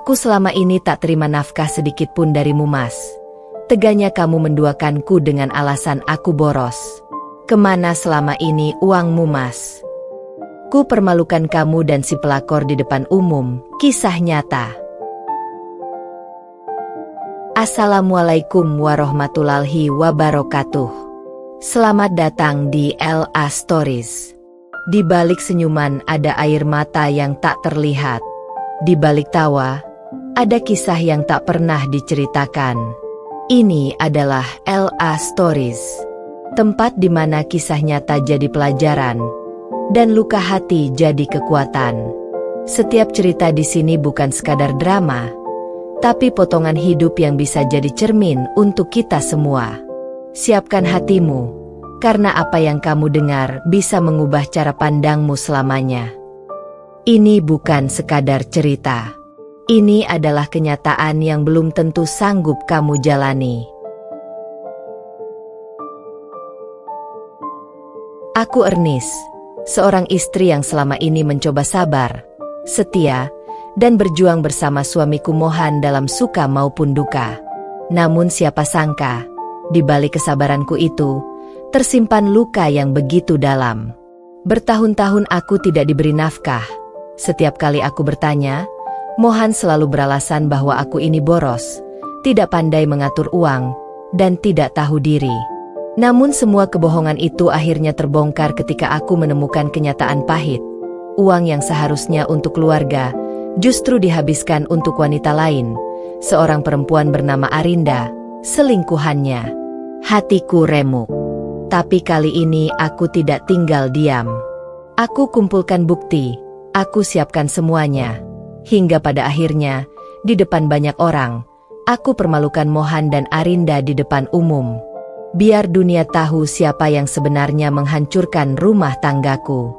Aku selama ini tak terima nafkah sedikit pun darimu, Mas. Teganya kamu menduakanku dengan alasan aku boros. Kemana selama ini uangmu, Mas? Ku permalukan kamu dan si pelakor di depan umum. Kisah nyata. Assalamualaikum warahmatullahi wabarakatuh. Selamat datang di LA Stories. Di balik senyuman ada air mata yang tak terlihat. Di balik tawa, ada kisah yang tak pernah diceritakan. Ini adalah LA Stories. Tempat di mana kisah nyata jadi pelajaran dan luka hati jadi kekuatan. Setiap cerita di sini bukan sekadar drama, tapi potongan hidup yang bisa jadi cermin untuk kita semua. Siapkan hatimu, karena apa yang kamu dengar bisa mengubah cara pandangmu selamanya. Ini bukan sekadar cerita. Ini adalah kenyataan yang belum tentu sanggup kamu jalani. Aku Ernest, seorang istri yang selama ini mencoba sabar, setia, dan berjuang bersama suamiku Mohan dalam suka maupun duka. Namun siapa sangka, di balik kesabaranku itu, tersimpan luka yang begitu dalam. Bertahun-tahun aku tidak diberi nafkah. Setiap kali aku bertanya, Mohan selalu beralasan bahwa aku ini boros, tidak pandai mengatur uang, dan tidak tahu diri. Namun semua kebohongan itu akhirnya terbongkar ketika aku menemukan kenyataan pahit. Uang yang seharusnya untuk keluarga, justru dihabiskan untuk wanita lain, seorang perempuan bernama Arinda, selingkuhannya. Hatiku remuk. Tapi kali ini aku tidak tinggal diam. Aku kumpulkan bukti, aku siapkan semuanya. Hingga pada akhirnya, di depan banyak orang, aku permalukan Mohan dan Arinda di depan umum. Biar dunia tahu siapa yang sebenarnya menghancurkan rumah tanggaku.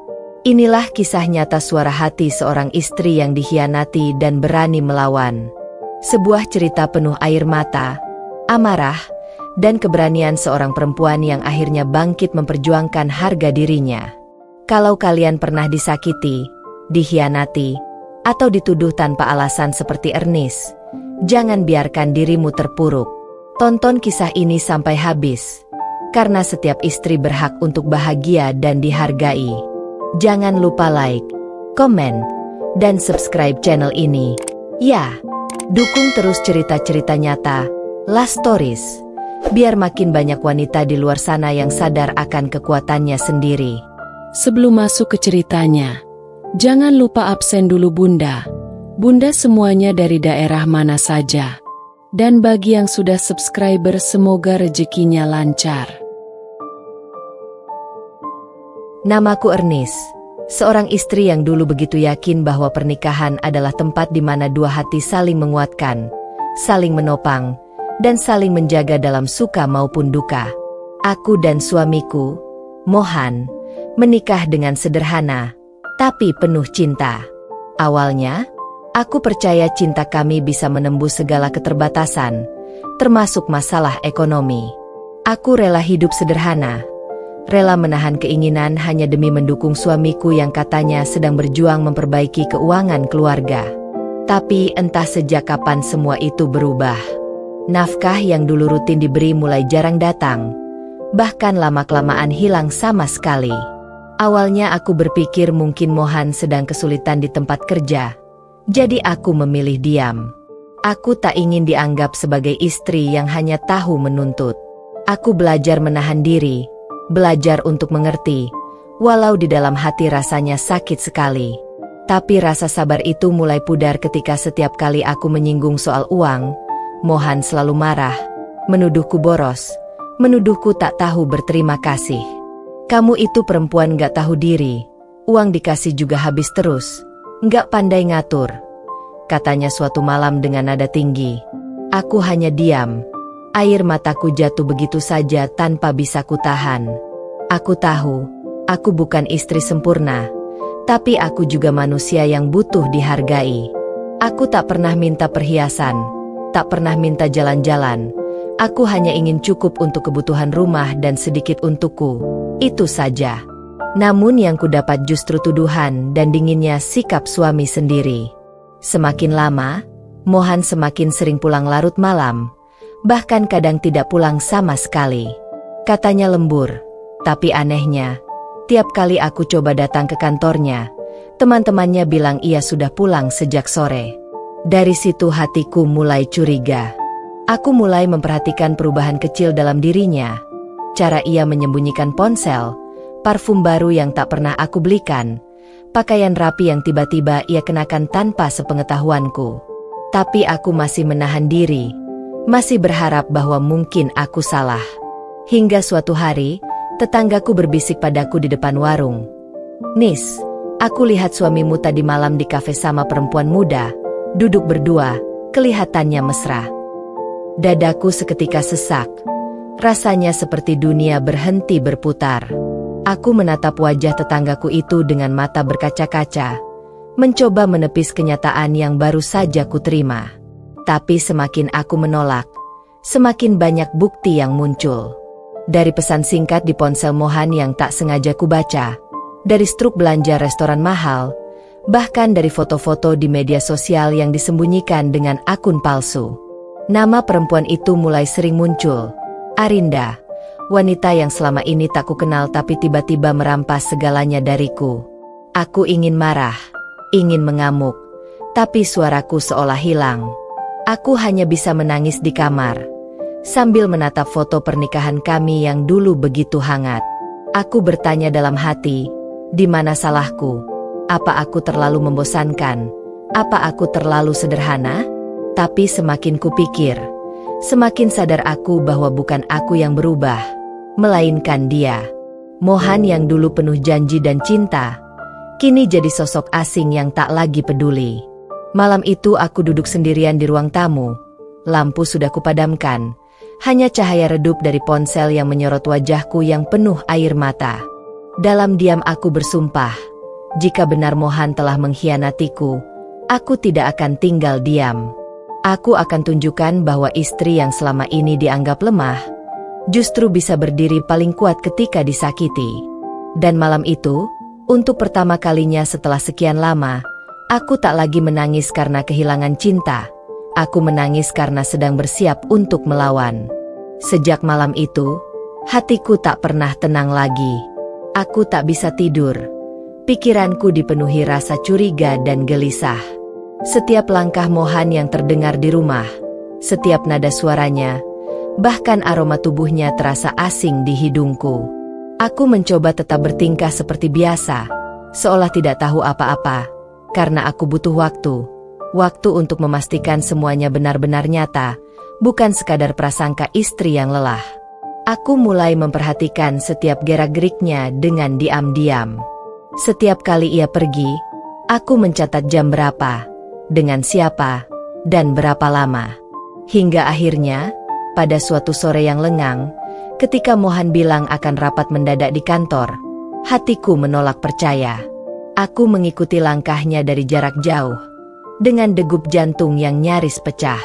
Inilah kisah nyata suara hati seorang istri yang dikhianati dan berani melawan. Sebuah cerita penuh air mata, amarah, dan keberanian seorang perempuan yang akhirnya bangkit memperjuangkan harga dirinya. Kalau kalian pernah disakiti, dikhianati, atau dituduh tanpa alasan seperti Ernest, jangan biarkan dirimu terpuruk. Tonton kisah ini sampai habis, karena setiap istri berhak untuk bahagia dan dihargai. Jangan lupa like, komen, dan subscribe channel ini. Ya, dukung terus cerita-cerita nyata, LA Stories, biar makin banyak wanita di luar sana yang sadar akan kekuatannya sendiri. Sebelum masuk ke ceritanya, jangan lupa absen dulu Bunda. Bunda semuanya dari daerah mana saja. Dan bagi yang sudah subscriber semoga rezekinya lancar. Namaku Ernest, seorang istri yang dulu begitu yakin bahwa pernikahan adalah tempat di mana dua hati saling menguatkan, saling menopang, dan saling menjaga dalam suka maupun duka. Aku dan suamiku, Mohan, menikah dengan sederhana, tapi penuh cinta. Awalnya, aku percaya cinta kami bisa menembus segala keterbatasan, termasuk masalah ekonomi. Aku rela hidup sederhana, rela menahan keinginan hanya demi mendukung suamiku yang katanya sedang berjuang memperbaiki keuangan keluarga. Tapi entah sejak kapan semua itu berubah. Nafkah yang dulu rutin diberi mulai jarang datang, bahkan lama-kelamaan hilang sama sekali. Awalnya aku berpikir mungkin Mohan sedang kesulitan di tempat kerja, jadi aku memilih diam. Aku tak ingin dianggap sebagai istri yang hanya tahu menuntut. Aku belajar menahan diri, belajar untuk mengerti, walau di dalam hati rasanya sakit sekali. Tapi rasa sabar itu mulai pudar ketika setiap kali aku menyinggung soal uang, Mohan selalu marah, menuduhku boros, menuduhku tak tahu berterima kasih. Kamu itu perempuan gak tahu diri, uang dikasih juga habis terus, gak pandai ngatur, katanya suatu malam dengan nada tinggi. Aku hanya diam, air mataku jatuh begitu saja tanpa bisa kutahan. Aku tahu, aku bukan istri sempurna, tapi aku juga manusia yang butuh dihargai. Aku tak pernah minta perhiasan, tak pernah minta jalan-jalan. Aku hanya ingin cukup untuk kebutuhan rumah dan sedikit untukku, itu saja. Namun yang kudapat justru tuduhan dan dinginnya sikap suami sendiri. Semakin lama, Mohan semakin sering pulang larut malam, bahkan kadang tidak pulang sama sekali. Katanya lembur, tapi anehnya, tiap kali aku coba datang ke kantornya, teman-temannya bilang ia sudah pulang sejak sore. Dari situ hatiku mulai curiga. Aku mulai memperhatikan perubahan kecil dalam dirinya. Cara ia menyembunyikan ponsel, parfum baru yang tak pernah aku belikan, pakaian rapi yang tiba-tiba ia kenakan tanpa sepengetahuanku. Tapi aku masih menahan diri, masih berharap bahwa mungkin aku salah. Hingga suatu hari, tetanggaku berbisik padaku di depan warung. "Nis, aku lihat suamimu tadi malam di kafe sama perempuan muda, duduk berdua, kelihatannya mesra." Dadaku seketika sesak. Rasanya seperti dunia berhenti berputar. Aku menatap wajah tetanggaku itu dengan mata berkaca-kaca, mencoba menepis kenyataan yang baru saja kuterima. Tapi semakin aku menolak, semakin banyak bukti yang muncul. Dari pesan singkat di ponsel Mohan yang tak sengaja kubaca, dari struk belanja restoran mahal, bahkan dari foto-foto di media sosial yang disembunyikan dengan akun palsu. Nama perempuan itu mulai sering muncul. Arinda, wanita yang selama ini tak kukenal tapi tiba-tiba merampas segalanya dariku. Aku ingin marah, ingin mengamuk, tapi suaraku seolah hilang. Aku hanya bisa menangis di kamar, sambil menatap foto pernikahan kami yang dulu begitu hangat. Aku bertanya dalam hati, di mana salahku? Apa aku terlalu membosankan? Apa aku terlalu sederhana? Tapi semakin kupikir, semakin sadar aku bahwa bukan aku yang berubah, melainkan dia. Mohan yang dulu penuh janji dan cinta, kini jadi sosok asing yang tak lagi peduli. Malam itu aku duduk sendirian di ruang tamu. Lampu sudah kupadamkan, hanya cahaya redup dari ponsel yang menyorot wajahku yang penuh air mata. Dalam diam aku bersumpah, jika benar Mohan telah mengkhianatiku, aku tidak akan tinggal diam. Aku akan tunjukkan bahwa istri yang selama ini dianggap lemah, justru bisa berdiri paling kuat ketika disakiti. Dan malam itu, untuk pertama kalinya setelah sekian lama, aku tak lagi menangis karena kehilangan cinta. Aku menangis karena sedang bersiap untuk melawan. Sejak malam itu, hatiku tak pernah tenang lagi. Aku tak bisa tidur. Pikiranku dipenuhi rasa curiga dan gelisah. Setiap langkah Mohan yang terdengar di rumah, setiap nada suaranya, bahkan aroma tubuhnya terasa asing di hidungku. Aku mencoba tetap bertingkah seperti biasa, seolah tidak tahu apa-apa, karena aku butuh waktu. Waktu untuk memastikan semuanya benar-benar nyata, bukan sekadar prasangka istri yang lelah. Aku mulai memperhatikan setiap gerak-geriknya dengan diam-diam. Setiap kali ia pergi, aku mencatat jam berapa, dengan siapa, dan berapa lama. Hingga akhirnya, pada suatu sore yang lengang, ketika Mohan bilang akan rapat mendadak di kantor, hatiku menolak percaya. Aku mengikuti langkahnya dari jarak jauh, dengan degup jantung yang nyaris pecah.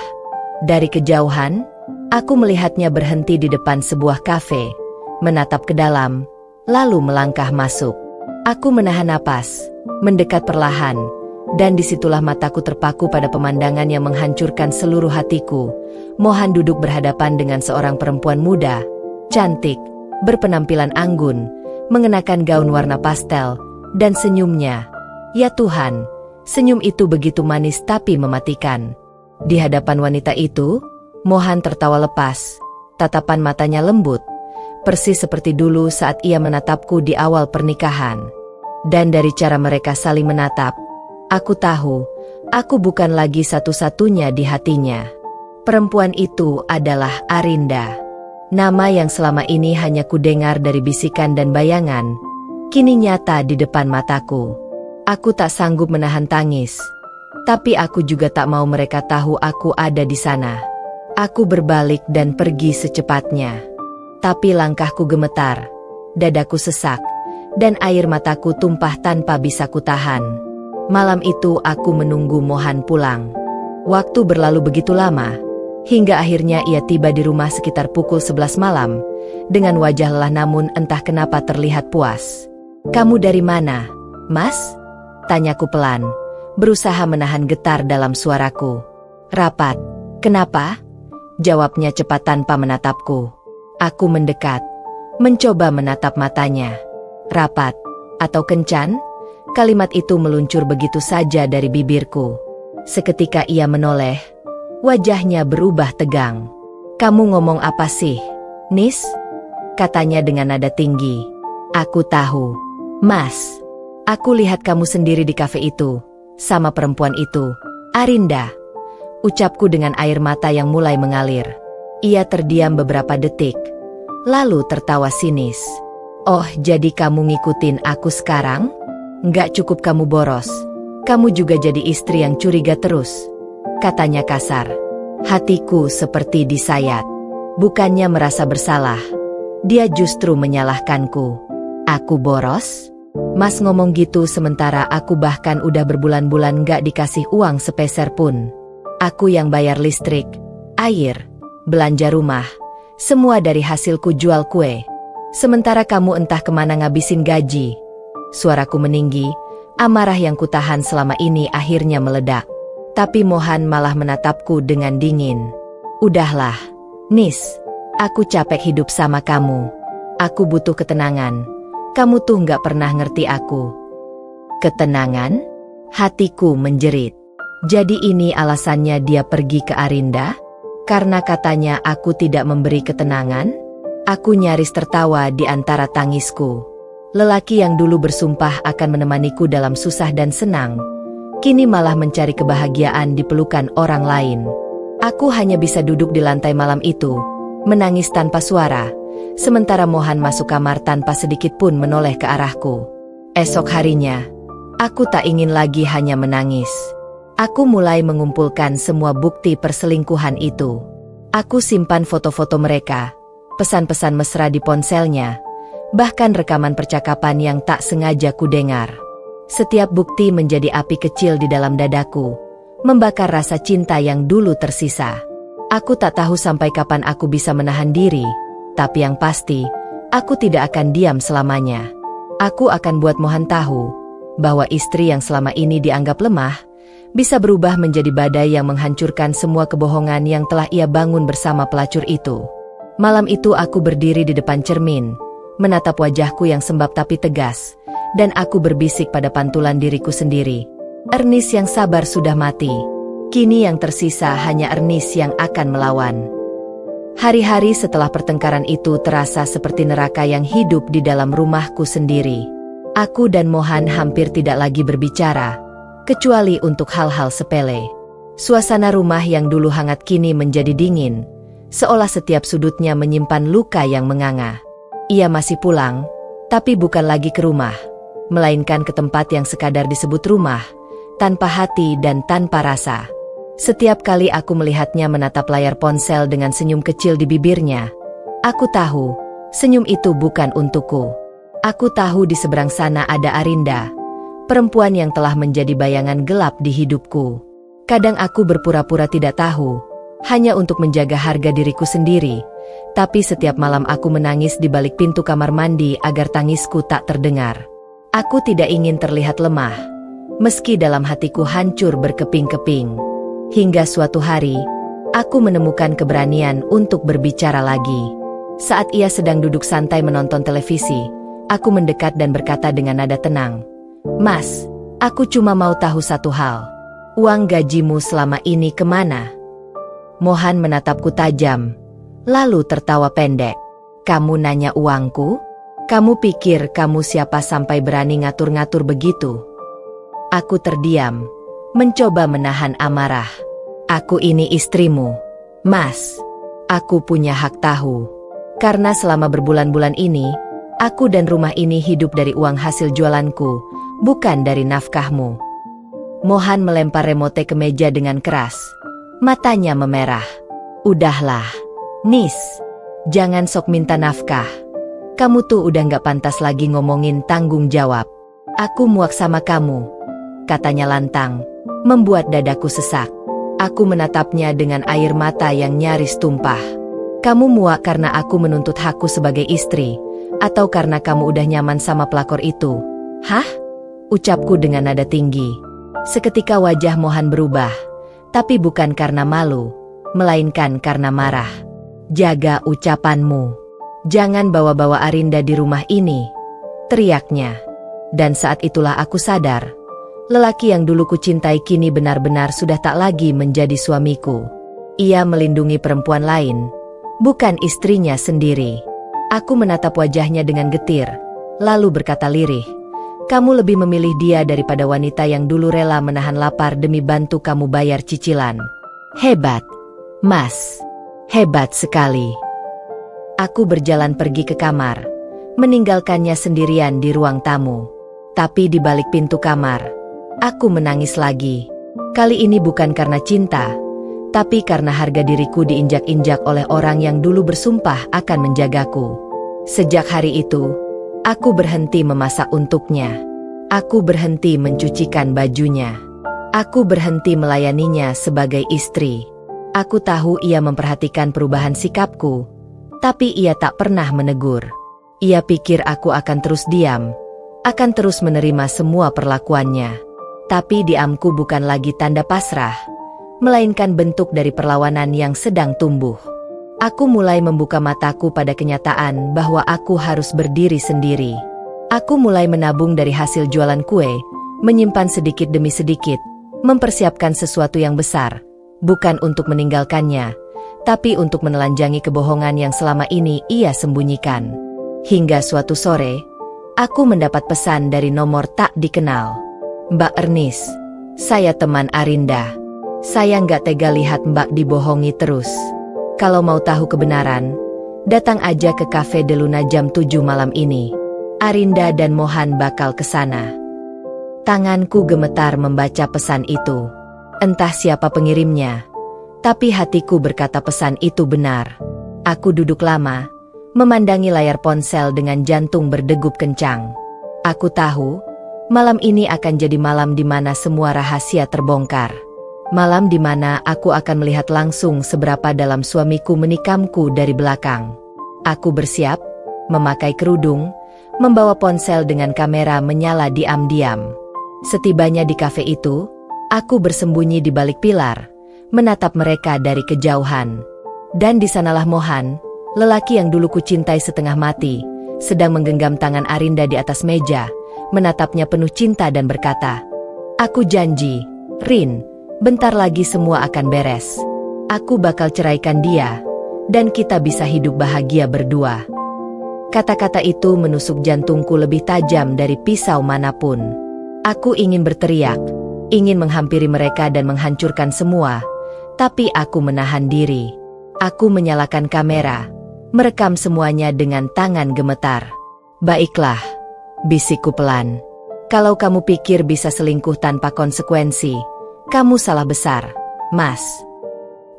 Dari kejauhan, aku melihatnya berhenti di depan sebuah kafe, menatap ke dalam, lalu melangkah masuk. Aku menahan napas, mendekat perlahan, dan disitulah mataku terpaku pada pemandangan yang menghancurkan seluruh hatiku. Mohan duduk berhadapan dengan seorang perempuan muda, cantik, berpenampilan anggun, mengenakan gaun warna pastel, dan senyumnya. Ya Tuhan, senyum itu begitu manis tapi mematikan. Di hadapan wanita itu, Mohan tertawa lepas, tatapan matanya lembut, persis seperti dulu saat ia menatapku di awal pernikahan. Dan dari cara mereka saling menatap, aku tahu, aku bukan lagi satu-satunya di hatinya. Perempuan itu adalah Arinda. Nama yang selama ini hanya kudengar dari bisikan dan bayangan, kini nyata di depan mataku. Aku tak sanggup menahan tangis, tapi aku juga tak mau mereka tahu aku ada di sana. Aku berbalik dan pergi secepatnya. Tapi langkahku gemetar, dadaku sesak, dan air mataku tumpah tanpa bisa kutahan. Malam itu aku menunggu Mohan pulang. Waktu berlalu begitu lama, hingga akhirnya ia tiba di rumah sekitar pukul 11 malam, dengan wajah lelah namun entah kenapa terlihat puas. "Kamu dari mana, Mas?" tanyaku pelan, berusaha menahan getar dalam suaraku. Rapat. Kenapa? Jawabnya cepat tanpa menatapku. Aku mendekat, mencoba menatap matanya. Rapat atau kencan? Kalimat itu meluncur begitu saja dari bibirku. Seketika ia menoleh, wajahnya berubah tegang. Kamu ngomong apa sih, Nis? Katanya dengan nada tinggi. Aku tahu, Mas. Aku lihat kamu sendiri di kafe itu, sama perempuan itu, Arinda. Ucapku dengan air mata yang mulai mengalir. Ia terdiam beberapa detik, lalu tertawa sinis. Oh, jadi kamu ngikutin aku sekarang? Nggak cukup kamu boros, kamu juga jadi istri yang curiga terus, katanya kasar. Hatiku seperti disayat. Bukannya merasa bersalah, dia justru menyalahkanku. Aku boros? Mas ngomong gitu sementara aku bahkan udah berbulan-bulan nggak dikasih uang sepeser pun. Aku yang bayar listrik, air, belanja rumah, semua dari hasilku jual kue. Sementara kamu entah kemana ngabisin gaji. Suaraku meninggi, amarah yang kutahan selama ini akhirnya meledak. Tapi Mohan malah menatapku dengan dingin. Udahlah, Nis, aku capek hidup sama kamu. Aku butuh ketenangan. Kamu tuh nggak pernah ngerti aku. Ketenangan? Hatiku menjerit. Jadi ini alasannya dia pergi ke Arinda? Karena katanya aku tidak memberi ketenangan? Aku nyaris tertawa di antara tangisku. Lelaki yang dulu bersumpah akan menemaniku dalam susah dan senang, kini malah mencari kebahagiaan di pelukan orang lain. Aku hanya bisa duduk di lantai malam itu, menangis tanpa suara, sementara Mohan masuk kamar tanpa sedikit pun menoleh ke arahku. Esok harinya, aku tak ingin lagi hanya menangis. Aku mulai mengumpulkan semua bukti perselingkuhan itu. Aku simpan foto-foto mereka, pesan-pesan mesra di ponselnya, bahkan rekaman percakapan yang tak sengaja kudengar. Setiap bukti menjadi api kecil di dalam dadaku, membakar rasa cinta yang dulu tersisa. Aku tak tahu sampai kapan aku bisa menahan diri, tapi yang pasti, aku tidak akan diam selamanya. Aku akan buat Mohan tahu bahwa istri yang selama ini dianggap lemah, bisa berubah menjadi badai yang menghancurkan semua kebohongan yang telah ia bangun bersama pelacur itu. Malam itu aku berdiri di depan cermin, menatap wajahku yang sembab tapi tegas, dan aku berbisik pada pantulan diriku sendiri. Ernest yang sabar sudah mati. Kini yang tersisa hanya Ernest yang akan melawan. Hari-hari setelah pertengkaran itu terasa seperti neraka yang hidup di dalam rumahku sendiri. Aku dan Mohan hampir tidak lagi berbicara, kecuali untuk hal-hal sepele. Suasana rumah yang dulu hangat kini menjadi dingin, seolah setiap sudutnya menyimpan luka yang menganga. Ia masih pulang, tapi bukan lagi ke rumah, melainkan ke tempat yang sekadar disebut rumah, tanpa hati dan tanpa rasa. Setiap kali aku melihatnya menatap layar ponsel dengan senyum kecil di bibirnya, aku tahu, senyum itu bukan untukku. Aku tahu di seberang sana ada Arinda, perempuan yang telah menjadi bayangan gelap di hidupku. Kadang aku berpura-pura tidak tahu, hanya untuk menjaga harga diriku sendiri, tapi setiap malam aku menangis di balik pintu kamar mandi agar tangisku tak terdengar. Aku tidak ingin terlihat lemah, meski dalam hatiku hancur berkeping-keping. Hingga suatu hari, aku menemukan keberanian untuk berbicara lagi. Saat ia sedang duduk santai menonton televisi, aku mendekat dan berkata dengan nada tenang, "Mas, aku cuma mau tahu satu hal. Uang gajimu selama ini kemana?" Mohan menatapku tajam, lalu tertawa pendek. "Kamu nanya uangku? Kamu pikir kamu siapa sampai berani ngatur-ngatur begitu?" Aku terdiam, mencoba menahan amarah. "Aku ini istrimu, Mas. Aku punya hak tahu. Karena selama berbulan-bulan ini, aku dan rumah ini hidup dari uang hasil jualanku, bukan dari nafkahmu." Mohan melempar remote ke meja dengan keras. Matanya memerah. "Udahlah, Nis. Jangan sok minta nafkah. Kamu tuh udah gak pantas lagi ngomongin tanggung jawab. Aku muak sama kamu," katanya lantang, membuat dadaku sesak. Aku menatapnya dengan air mata yang nyaris tumpah. "Kamu muak karena aku menuntut hakku sebagai istri, atau karena kamu udah nyaman sama pelakor itu?" "Hah?" ucapku dengan nada tinggi. Seketika wajah Mohan berubah, Tapi bukan karena malu, melainkan karena marah. Jaga ucapanmu. Jangan bawa-bawa Arinda di rumah ini, teriaknya. Dan saat itulah aku sadar, lelaki yang dulu kucintai kini benar-benar sudah tak lagi menjadi suamiku. Ia melindungi perempuan lain, bukan istrinya sendiri. Aku menatap wajahnya dengan getir, lalu berkata lirih, "Kamu lebih memilih dia daripada wanita yang dulu rela menahan lapar demi bantu kamu bayar cicilan. Hebat, Mas. Hebat sekali." Aku berjalan pergi ke kamar, meninggalkannya sendirian di ruang tamu. Tapi di balik pintu kamar, aku menangis lagi. Kali ini bukan karena cinta, tapi karena harga diriku diinjak-injak oleh orang yang dulu bersumpah akan menjagaku. Sejak hari itu, aku berhenti memasak untuknya. Aku berhenti mencucikan bajunya. Aku berhenti melayaninya sebagai istri. Aku tahu ia memperhatikan perubahan sikapku, tapi ia tak pernah menegur. Ia pikir aku akan terus diam, akan terus menerima semua perlakuannya. Tapi diamku bukan lagi tanda pasrah, melainkan bentuk dari perlawanan yang sedang tumbuh. Aku mulai membuka mataku pada kenyataan bahwa aku harus berdiri sendiri. Aku mulai menabung dari hasil jualan kue, menyimpan sedikit demi sedikit, mempersiapkan sesuatu yang besar, bukan untuk meninggalkannya, tapi untuk menelanjangi kebohongan yang selama ini ia sembunyikan. Hingga suatu sore, aku mendapat pesan dari nomor tak dikenal. "Mbak Ernest, saya teman Arinda. Saya nggak tega lihat Mbak dibohongi terus. Kalau mau tahu kebenaran, datang aja ke Cafe de Luna jam 7 malam ini. Arinda dan Mohan bakal kesana." Tanganku gemetar membaca pesan itu. Entah siapa pengirimnya, tapi hatiku berkata pesan itu benar. Aku duduk lama, memandangi layar ponsel dengan jantung berdegup kencang. Aku tahu, malam ini akan jadi malam di mana semua rahasia terbongkar. Malam di mana aku akan melihat langsung seberapa dalam suamiku menikamku dari belakang. Aku bersiap, memakai kerudung, membawa ponsel dengan kamera menyala diam-diam. Setibanya di kafe itu, aku bersembunyi di balik pilar, menatap mereka dari kejauhan. Dan di sanalah Mohan, lelaki yang dulu kucintai setengah mati, sedang menggenggam tangan Arinda di atas meja, menatapnya penuh cinta dan berkata, "Aku janji, Rin, bentar lagi semua akan beres. Aku bakal ceraikan dia, dan kita bisa hidup bahagia berdua." Kata-kata itu menusuk jantungku lebih tajam dari pisau manapun. Aku ingin berteriak, ingin menghampiri mereka dan menghancurkan semua, tapi aku menahan diri. Aku menyalakan kamera, merekam semuanya dengan tangan gemetar. "Baiklah," bisikku pelan. "Kalau kamu pikir bisa selingkuh tanpa konsekuensi, kamu salah besar, Mas."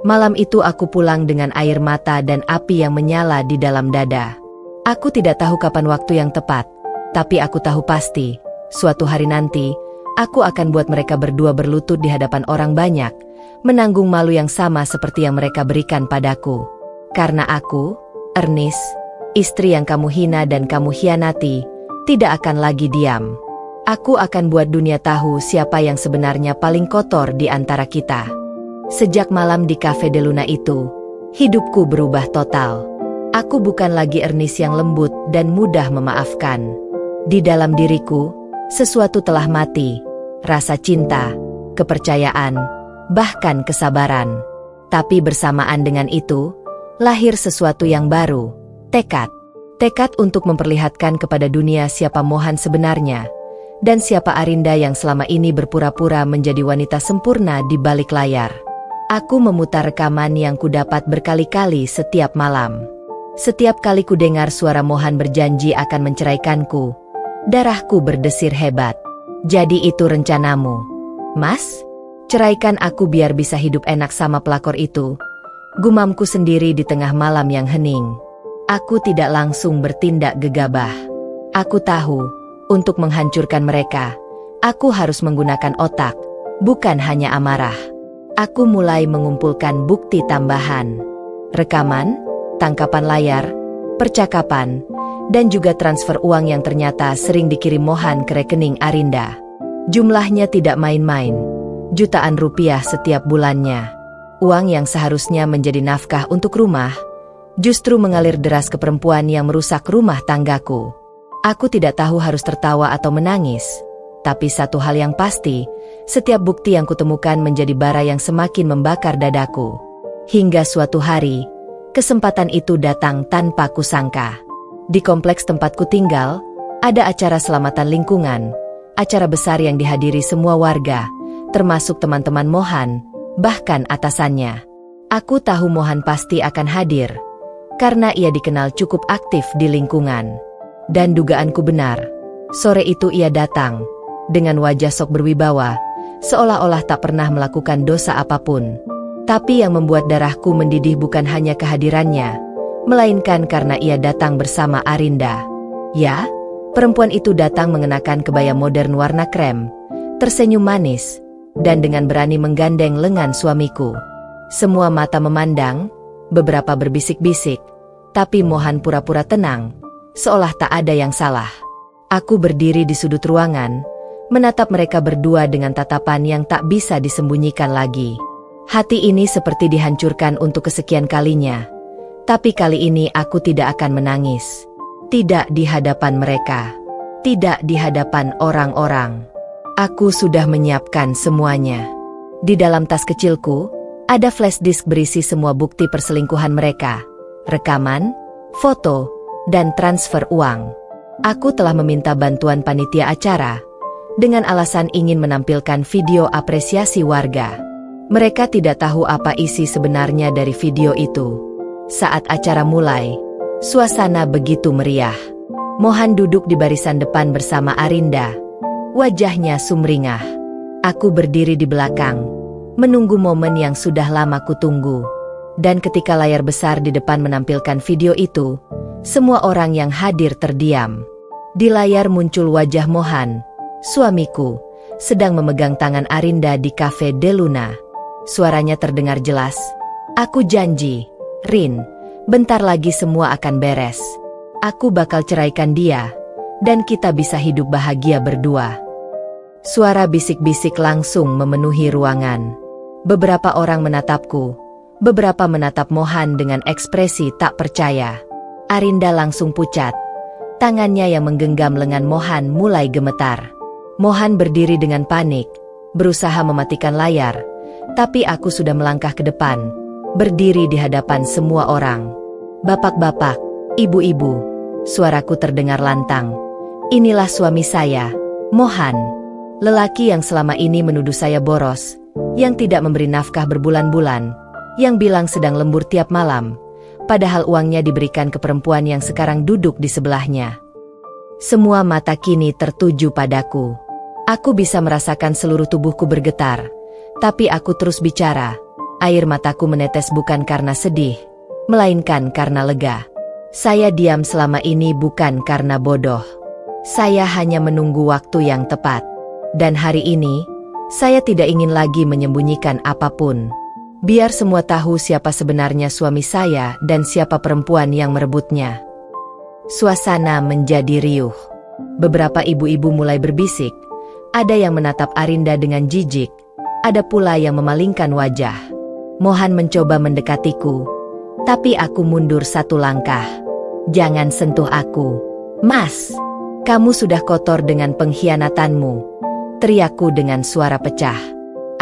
Malam itu aku pulang dengan air mata dan api yang menyala di dalam dada. Aku tidak tahu kapan waktu yang tepat, tapi aku tahu pasti, suatu hari nanti, aku akan buat mereka berdua berlutut di hadapan orang banyak, menanggung malu yang sama seperti yang mereka berikan padaku. Karena aku, Ernest, istri yang kamu hina dan kamu hianati, tidak akan lagi diam. Aku akan buat dunia tahu siapa yang sebenarnya paling kotor di antara kita. Sejak malam di Cafe de Luna itu, hidupku berubah total. Aku bukan lagi Ernest yang lembut dan mudah memaafkan. Di dalam diriku, sesuatu telah mati, rasa cinta, kepercayaan, bahkan kesabaran. Tapi bersamaan dengan itu, lahir sesuatu yang baru, tekad. Tekad untuk memperlihatkan kepada dunia siapa Mohan sebenarnya, dan siapa Arinda yang selama ini berpura-pura menjadi wanita sempurna di balik layar. Aku memutar rekaman yang kudapat berkali-kali setiap malam. Setiap kali kudengar suara Mohan berjanji akan menceraikanku, darahku berdesir hebat. "Jadi itu rencanamu, Mas? Ceraikan aku biar bisa hidup enak sama pelakor itu?" Gumamku sendiri di tengah malam yang hening. Aku tidak langsung bertindak gegabah. Aku tahu, untuk menghancurkan mereka, aku harus menggunakan otak, bukan hanya amarah. Aku mulai mengumpulkan bukti tambahan. Rekaman, tangkapan layar, percakapan, dan juga transfer uang yang ternyata sering dikirim Mohan ke rekening Arinda. Jumlahnya tidak main-main. jutaan rupiah setiap bulannya. Uang yang seharusnya menjadi nafkah untuk rumah, justru mengalir deras ke perempuan yang merusak rumah tanggaku. Aku tidak tahu harus tertawa atau menangis, tapi satu hal yang pasti, setiap bukti yang kutemukan menjadi bara yang semakin membakar dadaku. Hingga suatu hari, kesempatan itu datang tanpa kusangka. Di kompleks tempatku tinggal, ada acara selamatan lingkungan, acara besar yang dihadiri semua warga, termasuk teman-teman Mohan, bahkan atasannya. Aku tahu Mohan pasti akan hadir, karena ia dikenal cukup aktif di lingkungan. Dan dugaanku benar, sore itu ia datang, dengan wajah sok berwibawa, seolah-olah tak pernah melakukan dosa apapun. Tapi yang membuat darahku mendidih bukan hanya kehadirannya, melainkan karena ia datang bersama Arinda. Ya, perempuan itu datang mengenakan kebaya modern warna krem, tersenyum manis, dan dengan berani menggandeng lengan suamiku. Semua mata memandang, beberapa berbisik-bisik, tapi Mohan pura-pura tenang, seolah tak ada yang salah. Aku berdiri di sudut ruangan, menatap mereka berdua dengan tatapan yang tak bisa disembunyikan lagi. Hati ini seperti dihancurkan untuk kesekian kalinya. Tapi kali ini aku tidak akan menangis. Tidak di hadapan mereka. Tidak di hadapan orang-orang. Aku sudah menyiapkan semuanya. Di dalam tas kecilku, ada flash disk berisi semua bukti perselingkuhan mereka. Rekaman, foto, dan transfer uang. Aku telah meminta bantuan panitia acara, dengan alasan ingin menampilkan video apresiasi warga. Mereka tidak tahu apa isi sebenarnya dari video itu. Saat acara mulai, suasana begitu meriah. Mohan duduk di barisan depan bersama Arinda. Wajahnya sumringah. Aku berdiri di belakang, menunggu momen yang sudah lama kutunggu. Dan ketika layar besar di depan menampilkan video itu, semua orang yang hadir terdiam. Di layar muncul wajah Mohan, suamiku, sedang memegang tangan Arinda di Cafe de Luna. Suaranya terdengar jelas. Aku janji, Rin, bentar lagi semua akan beres. Aku bakal ceraikan dia, dan kita bisa hidup bahagia berdua. Suara bisik-bisik langsung memenuhi ruangan. Beberapa orang menatapku, beberapa menatap Mohan dengan ekspresi tak percaya. Arinda langsung pucat. Tangannya yang menggenggam lengan Mohan mulai gemetar. Mohan berdiri dengan panik, berusaha mematikan layar. Tapi aku sudah melangkah ke depan, berdiri di hadapan semua orang. Bapak-bapak, ibu-ibu, suaraku terdengar lantang. Inilah suami saya, Mohan. Lelaki yang selama ini menuduh saya boros, yang tidak memberi nafkah berbulan-bulan, yang bilang sedang lembur tiap malam, padahal uangnya diberikan ke perempuan yang sekarang duduk di sebelahnya. Semua mata kini tertuju padaku. Aku bisa merasakan seluruh tubuhku bergetar. Tapi aku terus bicara. Air mataku menetes bukan karena sedih, melainkan karena lega. Saya diam selama ini bukan karena bodoh. Saya hanya menunggu waktu yang tepat. Dan hari ini, saya tidak ingin lagi menyembunyikan apapun. Biar semua tahu siapa sebenarnya suami saya dan siapa perempuan yang merebutnya. Suasana menjadi riuh. Beberapa ibu-ibu mulai berbisik. Ada yang menatap Arinda dengan jijik. Ada pula yang memalingkan wajah. Mohan mencoba mendekatiku, tapi aku mundur satu langkah. Jangan sentuh aku. Mas, kamu sudah kotor dengan pengkhianatanmu, teriakku dengan suara pecah.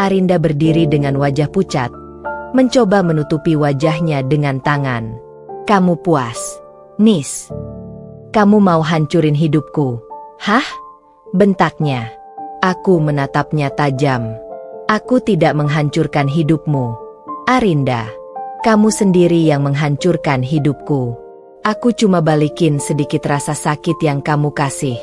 Arinda berdiri dengan wajah pucat, mencoba menutupi wajahnya dengan tangan. Kamu puas, Nis? Kamu mau hancurin hidupku? Hah? Bentaknya. Aku menatapnya tajam. Aku tidak menghancurkan hidupmu, Arinda. Kamu sendiri yang menghancurkan hidupku. Aku cuma balikin sedikit rasa sakit yang kamu kasih.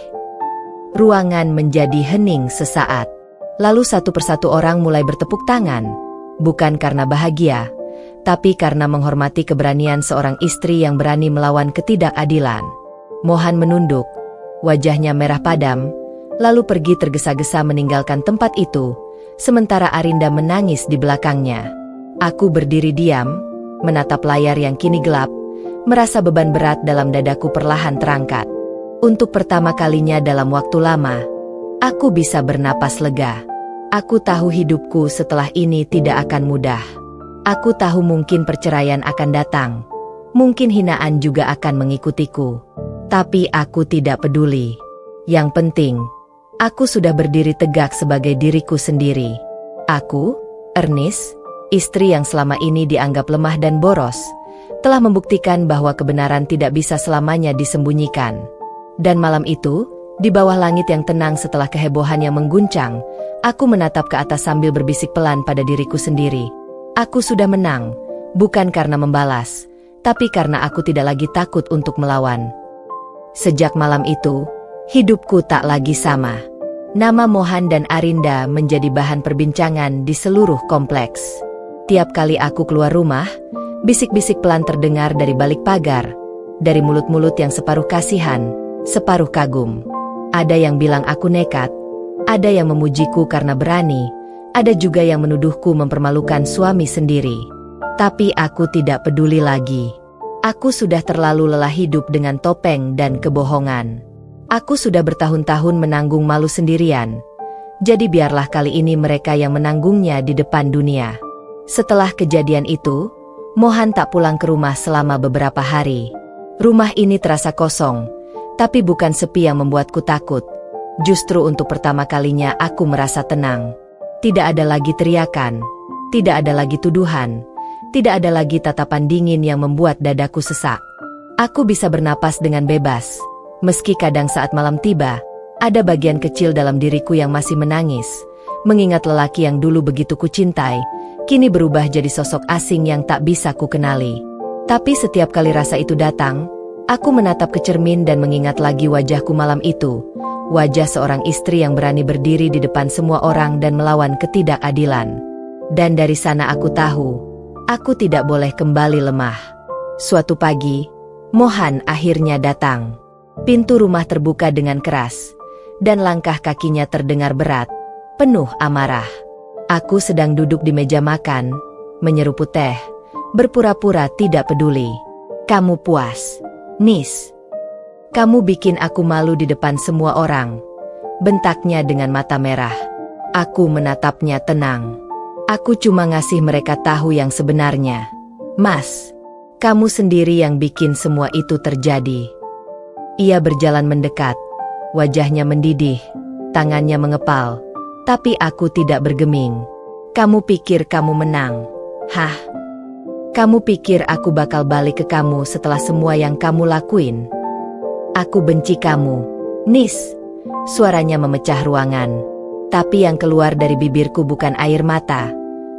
Ruangan menjadi hening sesaat. Lalu satu persatu orang mulai bertepuk tangan. Bukan karena bahagia, tapi karena menghormati keberanian seorang istri yang berani melawan ketidakadilan. Mohan menunduk, wajahnya merah padam, lalu pergi tergesa-gesa meninggalkan tempat itu. Sementara Arinda menangis di belakangnya. Aku berdiri diam, menatap layar yang kini gelap, merasa beban berat dalam dadaku perlahan terangkat. Untuk pertama kalinya dalam waktu lama, aku bisa bernapas lega. Aku tahu hidupku setelah ini tidak akan mudah. Aku tahu mungkin perceraian akan datang. Mungkin hinaan juga akan mengikutiku. Tapi aku tidak peduli. Yang penting, aku sudah berdiri tegak sebagai diriku sendiri. Aku, Ernest, istri yang selama ini dianggap lemah dan boros, telah membuktikan bahwa kebenaran tidak bisa selamanya disembunyikan. Dan malam itu, di bawah langit yang tenang setelah kehebohan yang mengguncang, aku menatap ke atas sambil berbisik pelan pada diriku sendiri. Aku sudah menang, bukan karena membalas, tapi karena aku tidak lagi takut untuk melawan. Sejak malam itu, hidupku tak lagi sama. Nama Mohan dan Arinda menjadi bahan perbincangan di seluruh kompleks. Tiap kali aku keluar rumah, bisik-bisik pelan terdengar dari balik pagar, dari mulut-mulut yang separuh kasihan, separuh kagum. Ada yang bilang aku nekat, ada yang memujiku karena berani, ada juga yang menuduhku mempermalukan suami sendiri. Tapi aku tidak peduli lagi. Aku sudah terlalu lelah hidup dengan topeng dan kebohongan. Aku sudah bertahun-tahun menanggung malu sendirian. Jadi biarlah kali ini mereka yang menanggungnya di depan dunia. Setelah kejadian itu, Mohan tak pulang ke rumah selama beberapa hari. Rumah ini terasa kosong, tapi bukan sepi yang membuatku takut. Justru untuk pertama kalinya aku merasa tenang. Tidak ada lagi teriakan, tidak ada lagi tuduhan. Tidak ada lagi tatapan dingin yang membuat dadaku sesak. Aku bisa bernapas dengan bebas. Meski kadang saat malam tiba, ada bagian kecil dalam diriku yang masih menangis. Mengingat lelaki yang dulu begitu kucintai, kini berubah jadi sosok asing yang tak bisa ku kenali. Tapi setiap kali rasa itu datang, aku menatap ke cermin dan mengingat lagi wajahku malam itu. Wajah seorang istri yang berani berdiri di depan semua orang dan melawan ketidakadilan. Dan dari sana aku tahu, aku tidak boleh kembali lemah. Suatu pagi, Mohan akhirnya datang. Pintu rumah terbuka dengan keras, dan langkah kakinya terdengar berat, penuh amarah. Aku sedang duduk di meja makan, menyeruput teh, berpura-pura tidak peduli. Kamu puas, Nis? Kamu bikin aku malu di depan semua orang, bentaknya dengan mata merah. Aku menatapnya tenang. Aku cuma ngasih mereka tahu yang sebenarnya. Mas, kamu sendiri yang bikin semua itu terjadi. Ia berjalan mendekat, wajahnya mendidih, tangannya mengepal, tapi aku tidak bergeming. Kamu pikir kamu menang? Hah? Kamu pikir aku bakal balik ke kamu setelah semua yang kamu lakuin? Aku benci kamu, Nis. Suaranya memecah ruangan, tapi yang keluar dari bibirku bukan air mata,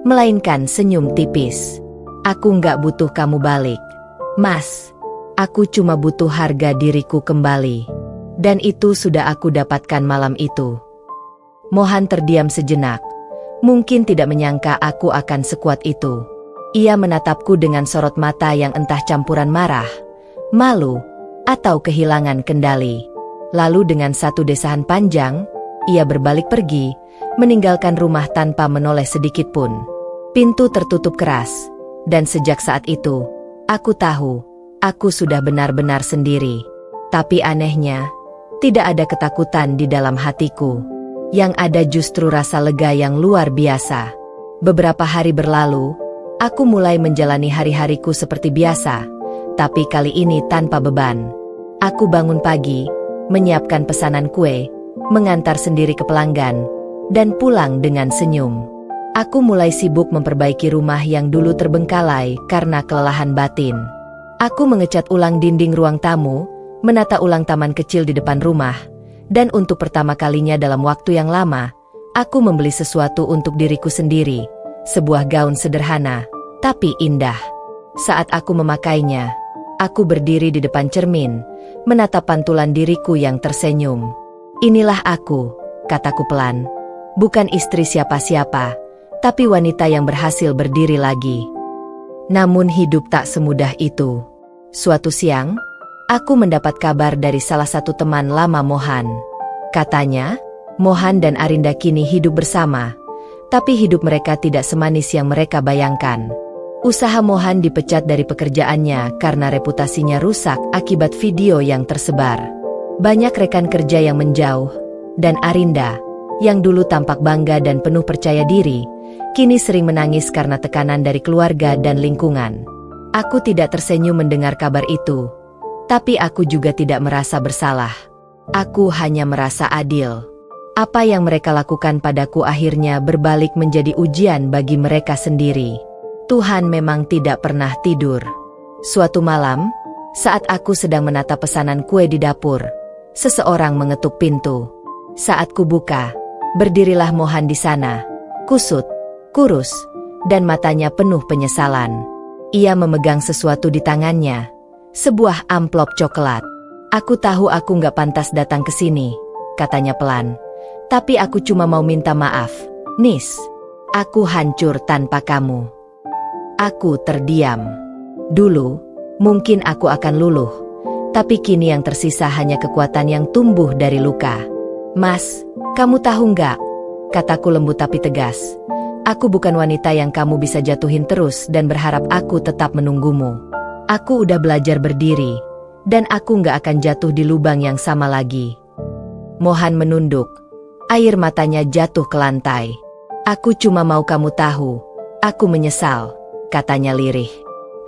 melainkan senyum tipis. Aku nggak butuh kamu balik, Mas. Aku cuma butuh harga diriku kembali. Dan itu sudah aku dapatkan malam itu. Mohan terdiam sejenak. Mungkin tidak menyangka aku akan sekuat itu. Ia menatapku dengan sorot mata yang entah campuran marah, malu, atau kehilangan kendali. Lalu dengan satu desahan panjang, ia berbalik pergi, meninggalkan rumah tanpa menoleh sedikit pun. Pintu tertutup keras, dan sejak saat itu, aku tahu, aku sudah benar-benar sendiri. Tapi anehnya, tidak ada ketakutan di dalam hatiku. Yang ada justru rasa lega yang luar biasa. Beberapa hari berlalu, aku mulai menjalani hari-hariku seperti biasa, tapi kali ini tanpa beban. Aku bangun pagi, menyiapkan pesanan kue, mengantar sendiri ke pelanggan, dan pulang dengan senyum. Aku mulai sibuk memperbaiki rumah yang dulu terbengkalai karena kelelahan batin. Aku mengecat ulang dinding ruang tamu, menata ulang taman kecil di depan rumah, dan untuk pertama kalinya dalam waktu yang lama, aku membeli sesuatu untuk diriku sendiri, sebuah gaun sederhana, tapi indah. Saat aku memakainya, aku berdiri di depan cermin, menatap pantulan diriku yang tersenyum. Inilah aku, kataku pelan. Bukan istri siapa-siapa, tapi wanita yang berhasil berdiri lagi. Namun hidup tak semudah itu. Suatu siang, aku mendapat kabar dari salah satu teman lama Mohan. Katanya, Mohan dan Arinda kini hidup bersama, tapi hidup mereka tidak semanis yang mereka bayangkan. Usaha Mohan dipecat dari pekerjaannya karena reputasinya rusak akibat video yang tersebar. Banyak rekan kerja yang menjauh, dan Arinda, yang dulu tampak bangga dan penuh percaya diri, kini sering menangis karena tekanan dari keluarga dan lingkungan. Aku tidak tersenyum mendengar kabar itu, tapi aku juga tidak merasa bersalah. Aku hanya merasa adil. Apa yang mereka lakukan padaku akhirnya berbalik menjadi ujian bagi mereka sendiri. Tuhan memang tidak pernah tidur. Suatu malam, saat aku sedang menata pesanan kue di dapur, seseorang mengetuk pintu. Saat kubuka, berdirilah Mohan di sana, kusut, kurus, dan matanya penuh penyesalan. Ia memegang sesuatu di tangannya, sebuah amplop coklat. Aku tahu aku nggak pantas datang ke sini, katanya pelan. Tapi aku cuma mau minta maaf, Nis. Aku hancur tanpa kamu. Aku terdiam. Dulu, mungkin aku akan luluh, tapi kini yang tersisa hanya kekuatan yang tumbuh dari luka. Mas, kamu tahu nggak? Kataku lembut tapi tegas. Aku bukan wanita yang kamu bisa jatuhin terus dan berharap aku tetap menunggumu. Aku udah belajar berdiri, dan aku nggak akan jatuh di lubang yang sama lagi. Mohan menunduk. Air matanya jatuh ke lantai. Aku cuma mau kamu tahu, aku menyesal, katanya lirih.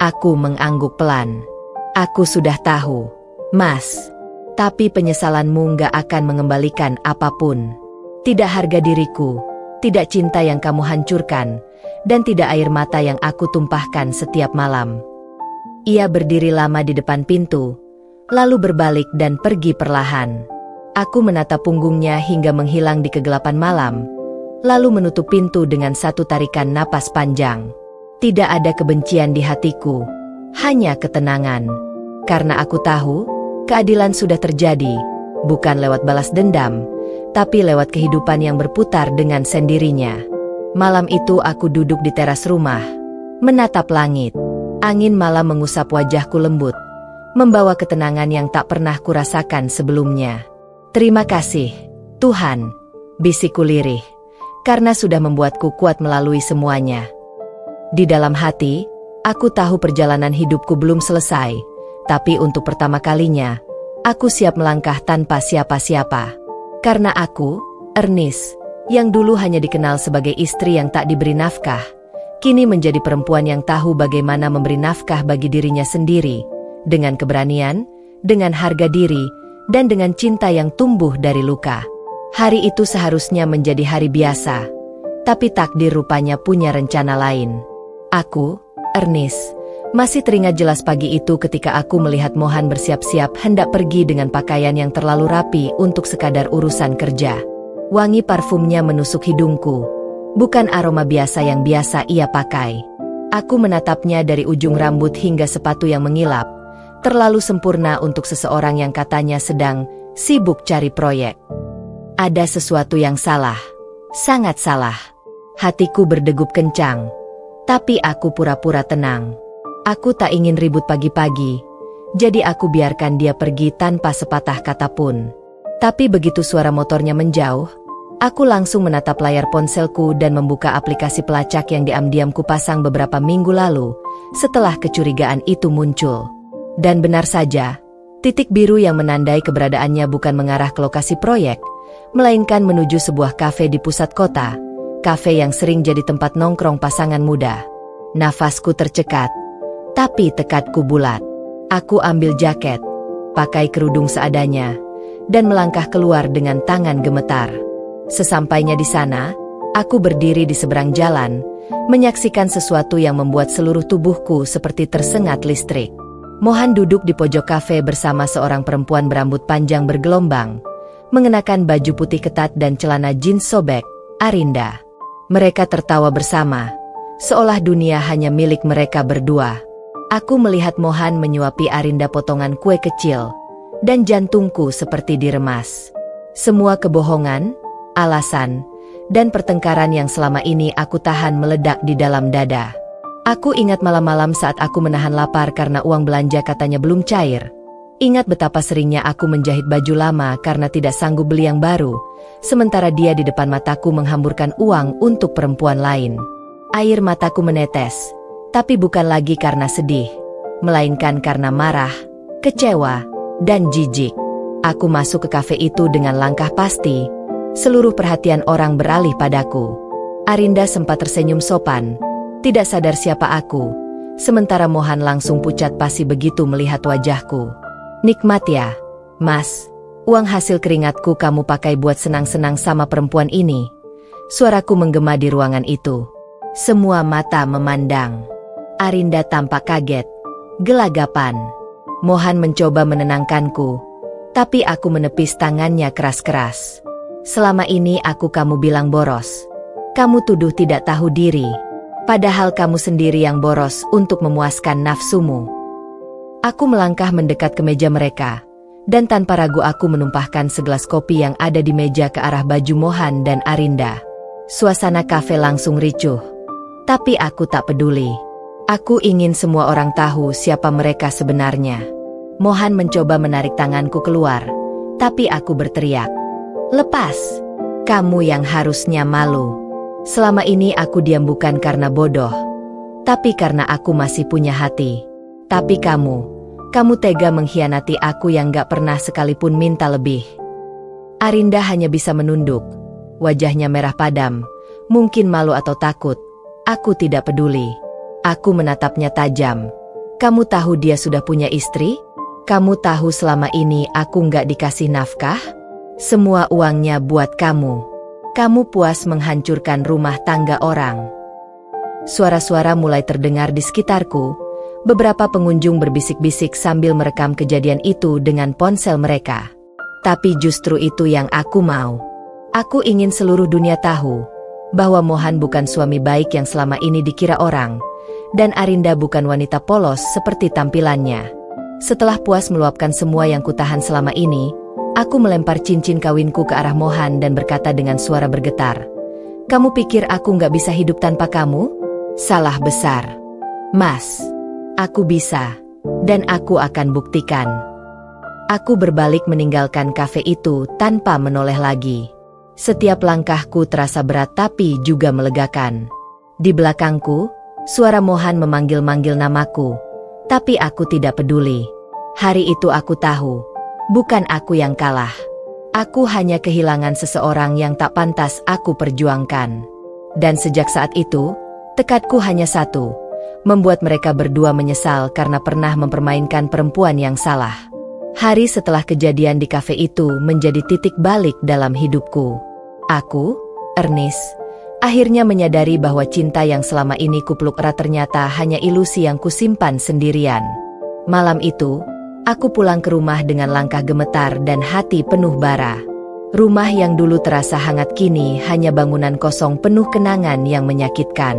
Aku mengangguk pelan. Aku sudah tahu, Mas. Tapi penyesalanmu nggak akan mengembalikan apapun. Tidak harga diriku, tidak cinta yang kamu hancurkan, dan tidak air mata yang aku tumpahkan setiap malam. Ia berdiri lama di depan pintu, lalu berbalik dan pergi perlahan. Aku menatap punggungnya hingga menghilang di kegelapan malam, lalu menutup pintu dengan satu tarikan napas panjang. Tidak ada kebencian di hatiku, hanya ketenangan. Karena aku tahu, keadilan sudah terjadi, bukan lewat balas dendam, tapi lewat kehidupan yang berputar dengan sendirinya. Malam itu aku duduk di teras rumah, menatap langit. Angin malam mengusap wajahku lembut, membawa ketenangan yang tak pernah kurasakan sebelumnya. Terima kasih, Tuhan, bisikku lirih, karena sudah membuatku kuat melalui semuanya. Di dalam hati, aku tahu perjalanan hidupku belum selesai, tapi untuk pertama kalinya, aku siap melangkah tanpa siapa-siapa. Karena aku, Ernest, yang dulu hanya dikenal sebagai istri yang tak diberi nafkah, kini menjadi perempuan yang tahu bagaimana memberi nafkah bagi dirinya sendiri, dengan keberanian, dengan harga diri, dan dengan cinta yang tumbuh dari luka. Hari itu seharusnya menjadi hari biasa, tapi takdir rupanya punya rencana lain. Aku, Ernest, masih teringat jelas pagi itu ketika aku melihat Mohan bersiap-siap hendak pergi dengan pakaian yang terlalu rapi untuk sekadar urusan kerja. Wangi parfumnya menusuk hidungku, bukan aroma biasa yang biasa ia pakai. Aku menatapnya dari ujung rambut hingga sepatu yang mengilap, terlalu sempurna untuk seseorang yang katanya sedang sibuk cari proyek. Ada sesuatu yang salah, sangat salah. Hatiku berdegup kencang, tapi aku pura-pura tenang. Aku tak ingin ribut pagi-pagi, jadi aku biarkan dia pergi tanpa sepatah kata pun. Tapi begitu suara motornya menjauh, aku langsung menatap layar ponselku dan membuka aplikasi pelacak yang diam-diam kupasang beberapa minggu lalu, setelah kecurigaan itu muncul. Dan benar saja, titik biru yang menandai keberadaannya bukan mengarah ke lokasi proyek, melainkan menuju sebuah kafe di pusat kota, kafe yang sering jadi tempat nongkrong pasangan muda. Nafasku tercekat, tapi tekadku bulat. Aku ambil jaket, pakai kerudung seadanya, dan melangkah keluar dengan tangan gemetar. Sesampainya di sana, aku berdiri di seberang jalan, menyaksikan sesuatu yang membuat seluruh tubuhku seperti tersengat listrik. Mohan duduk di pojok kafe bersama seorang perempuan berambut panjang bergelombang, mengenakan baju putih ketat dan celana jeans sobek, Arinda. Mereka tertawa bersama, seolah dunia hanya milik mereka berdua. Aku melihat Mohan menyuapi Arinda potongan kue kecil, dan jantungku seperti diremas. Semua kebohongan, alasan, dan pertengkaran yang selama ini aku tahan meledak di dalam dada. Aku ingat malam-malam saat aku menahan lapar karena uang belanja katanya belum cair. Ingat betapa seringnya aku menjahit baju lama karena tidak sanggup beli yang baru, sementara dia di depan mataku menghamburkan uang untuk perempuan lain. Air mataku menetes, tapi bukan lagi karena sedih, melainkan karena marah, kecewa, dan jijik. Aku masuk ke kafe itu dengan langkah pasti, Seluruh perhatian orang beralih padaku. Arinda sempat tersenyum sopan, tidak sadar siapa aku. Sementara Mohan langsung pucat pasi begitu melihat wajahku. Nikmat ya, Mas. Uang hasil keringatku kamu pakai buat senang-senang sama perempuan ini. Suaraku menggema di ruangan itu. Semua mata memandang. Arinda tampak kaget, gelagapan. Mohan mencoba menenangkanku, tapi aku menepis tangannya keras-keras. Selama ini kamu bilang boros. Kamu tuduh tidak tahu diri. Padahal kamu sendiri yang boros untuk memuaskan nafsumu. Aku melangkah mendekat ke meja mereka. Dan tanpa ragu aku menumpahkan segelas kopi yang ada di meja ke arah baju Mohan dan Arinda. Suasana kafe langsung ricuh. Tapi aku tak peduli. Aku ingin semua orang tahu siapa mereka sebenarnya. Mohan mencoba menarik tanganku keluar. Tapi aku berteriak. Lepas. Kamu yang harusnya malu. Selama ini aku diam bukan karena bodoh. Tapi karena aku masih punya hati. Tapi kamu tega mengkhianati aku yang gak pernah sekalipun minta lebih. Arinda hanya bisa menunduk. Wajahnya merah padam. Mungkin malu atau takut. Aku tidak peduli. Aku menatapnya tajam. Kamu tahu dia sudah punya istri? Kamu tahu selama ini aku gak dikasih nafkah? Semua uangnya buat kamu. Kamu puas menghancurkan rumah tangga orang. Suara-suara mulai terdengar di sekitarku. Beberapa pengunjung berbisik-bisik sambil merekam kejadian itu dengan ponsel mereka. Tapi justru itu yang aku mau. Aku ingin seluruh dunia tahu bahwa Mohan bukan suami baik yang selama ini dikira orang, dan Arinda bukan wanita polos seperti tampilannya. Setelah puas meluapkan semua yang kutahan selama ini, aku melempar cincin kawinku ke arah Mohan dan berkata dengan suara bergetar. Kamu pikir aku gak bisa hidup tanpa kamu? Salah besar. Mas, aku bisa. Dan aku akan buktikan. Aku berbalik meninggalkan kafe itu tanpa menoleh lagi. Setiap langkahku terasa berat tapi juga melegakan. Di belakangku, suara Mohan memanggil-manggil namaku. Tapi aku tidak peduli. Hari itu aku tahu. Bukan aku yang kalah. Aku hanya kehilangan seseorang yang tak pantas aku perjuangkan. Dan sejak saat itu, tekadku hanya satu. Membuat mereka berdua menyesal karena pernah mempermainkan perempuan yang salah. Hari setelah kejadian di kafe itu menjadi titik balik dalam hidupku. Aku, Ernest, akhirnya menyadari bahwa cinta yang selama ini kupeluk erat ternyata hanya ilusi yang kusimpan sendirian. Malam itu, aku pulang ke rumah dengan langkah gemetar dan hati penuh bara. Rumah yang dulu terasa hangat kini hanya bangunan kosong penuh kenangan yang menyakitkan.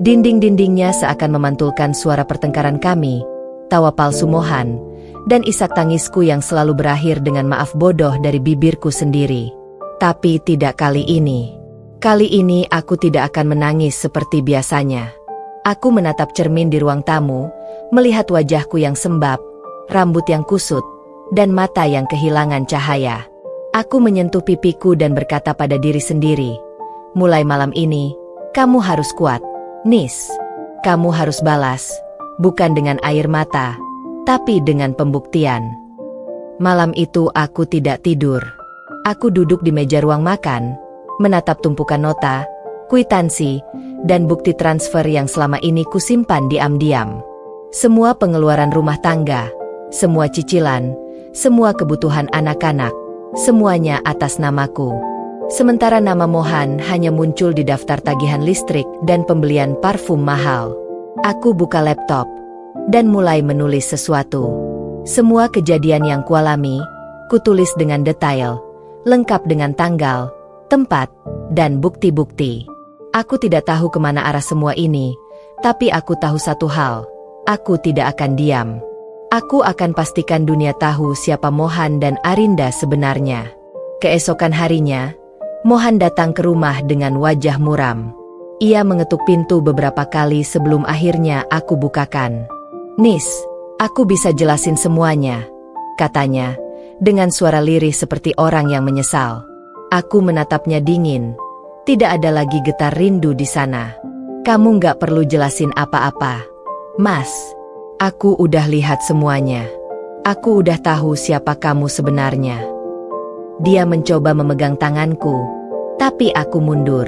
Dinding-dindingnya seakan memantulkan suara pertengkaran kami, tawa palsu Mohan, dan isak tangisku yang selalu berakhir dengan maaf bodoh dari bibirku sendiri. Tapi tidak kali ini. Kali ini aku tidak akan menangis seperti biasanya. Aku menatap cermin di ruang tamu, melihat wajahku yang sembab, rambut yang kusut, dan mata yang kehilangan cahaya. Aku menyentuh pipiku dan berkata pada diri sendiri, mulai malam ini, kamu harus kuat, Nis. Kamu harus balas, bukan dengan air mata, tapi dengan pembuktian. Malam itu aku tidak tidur. Aku duduk di meja ruang makan, menatap tumpukan nota, kwitansi, dan bukti transfer yang selama ini kusimpan diam-diam. Semua pengeluaran rumah tangga, semua cicilan, semua kebutuhan anak-anak, semuanya atas namaku. Sementara nama Mohan hanya muncul di daftar tagihan listrik dan pembelian parfum mahal. Aku buka laptop dan mulai menulis sesuatu. Semua kejadian yang kualami, kutulis dengan detail, lengkap dengan tanggal, tempat, dan bukti-bukti. Aku tidak tahu kemana arah semua ini, tapi aku tahu satu hal, aku tidak akan diam. Aku akan pastikan dunia tahu siapa Mohan dan Arinda sebenarnya. Keesokan harinya, Mohan datang ke rumah dengan wajah muram. Ia mengetuk pintu beberapa kali sebelum akhirnya aku bukakan. Nis, aku bisa jelasin semuanya, katanya, dengan suara lirih seperti orang yang menyesal. Aku menatapnya dingin. Tidak ada lagi getar rindu di sana. Kamu gak perlu jelasin apa-apa. Mas, aku udah lihat semuanya. Aku udah tahu siapa kamu sebenarnya. Dia mencoba memegang tanganku, tapi aku mundur.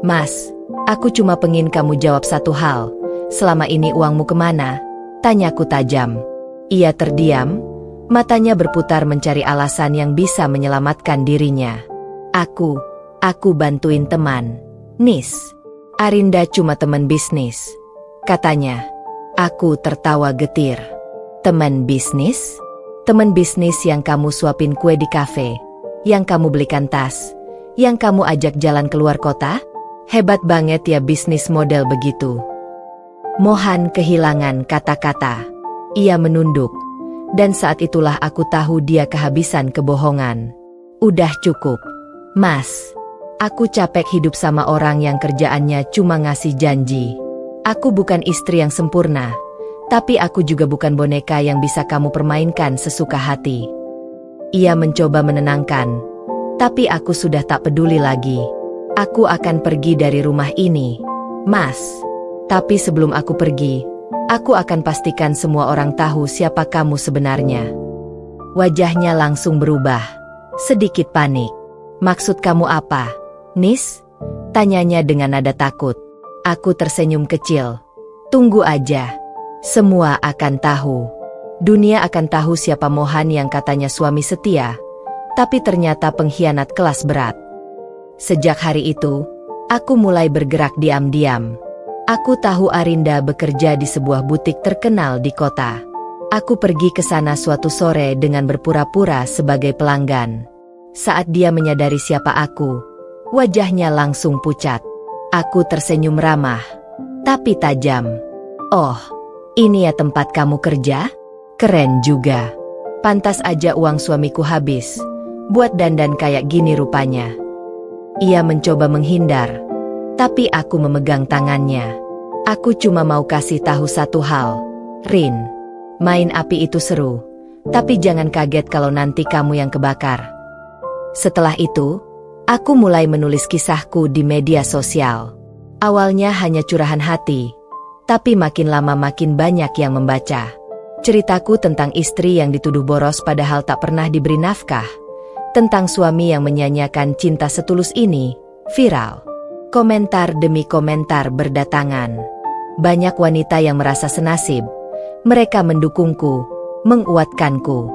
Mas, aku cuma pengen kamu jawab satu hal. Selama ini uangmu kemana? Tanyaku tajam. Ia terdiam, matanya berputar mencari alasan yang bisa menyelamatkan dirinya. Aku bantuin teman. Nis, Arinda cuma teman bisnis, katanya. Aku tertawa getir. Teman bisnis? Teman bisnis yang kamu suapin kue di kafe, yang kamu belikan tas, yang kamu ajak jalan keluar kota? Hebat banget ya bisnis model begitu. Mohan kehilangan kata-kata. Ia menunduk, dan saat itulah aku tahu dia kehabisan kebohongan. Udah cukup, Mas. Aku capek hidup sama orang yang kerjaannya cuma ngasih janji. Aku bukan istri yang sempurna, tapi aku juga bukan boneka yang bisa kamu permainkan sesuka hati. Ia mencoba menenangkan, tapi aku sudah tak peduli lagi. Aku akan pergi dari rumah ini, Mas. Tapi sebelum aku pergi, aku akan pastikan semua orang tahu siapa kamu sebenarnya. Wajahnya langsung berubah, sedikit panik. Maksud kamu apa, Nis? Tanyanya dengan nada takut. Aku tersenyum kecil. Tunggu aja. Semua akan tahu. Dunia akan tahu siapa Mohan yang katanya suami setia, tapi ternyata pengkhianat kelas berat. Sejak hari itu, aku mulai bergerak diam-diam. Aku tahu Arinda bekerja di sebuah butik terkenal di kota. Aku pergi ke sana suatu sore dengan berpura-pura sebagai pelanggan. Saat dia menyadari siapa aku, wajahnya langsung pucat. Aku tersenyum ramah, tapi tajam. Oh, ini ya tempat kamu kerja? Keren juga. Pantas aja uang suamiku habis buat dandan kayak gini rupanya. Ia mencoba menghindar, tapi aku memegang tangannya. Aku cuma mau kasih tahu satu hal, Rin. Main api itu seru, tapi jangan kaget kalau nanti kamu yang kebakar. Setelah itu, aku mulai menulis kisahku di media sosial. Awalnya hanya curahan hati, tapi makin lama makin banyak yang membaca. Ceritaku tentang istri yang dituduh boros padahal tak pernah diberi nafkah. Tentang suami yang menyanyiakan cinta setulus ini, viral. Komentar demi komentar berdatangan. Banyak wanita yang merasa senasib. Mereka mendukungku, menguatkanku.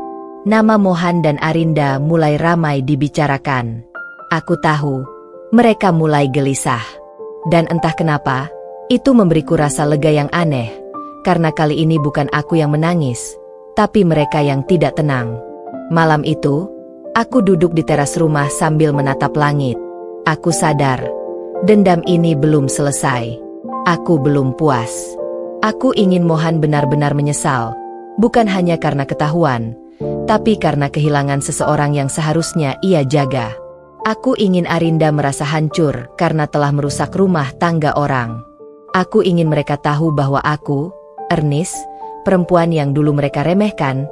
Nama Mohan dan Arinda mulai ramai dibicarakan. Aku tahu, mereka mulai gelisah. Dan entah kenapa, itu memberiku rasa lega yang aneh. Karena kali ini bukan aku yang menangis, tapi mereka yang tidak tenang. Malam itu, aku duduk di teras rumah sambil menatap langit. Aku sadar, dendam ini belum selesai. Aku belum puas. Aku ingin Mohan benar-benar menyesal, bukan hanya karena ketahuan, tapi karena kehilangan seseorang yang seharusnya ia jaga. Aku ingin Arinda merasa hancur karena telah merusak rumah tangga orang. Aku ingin mereka tahu bahwa aku, Ernest, perempuan yang dulu mereka remehkan,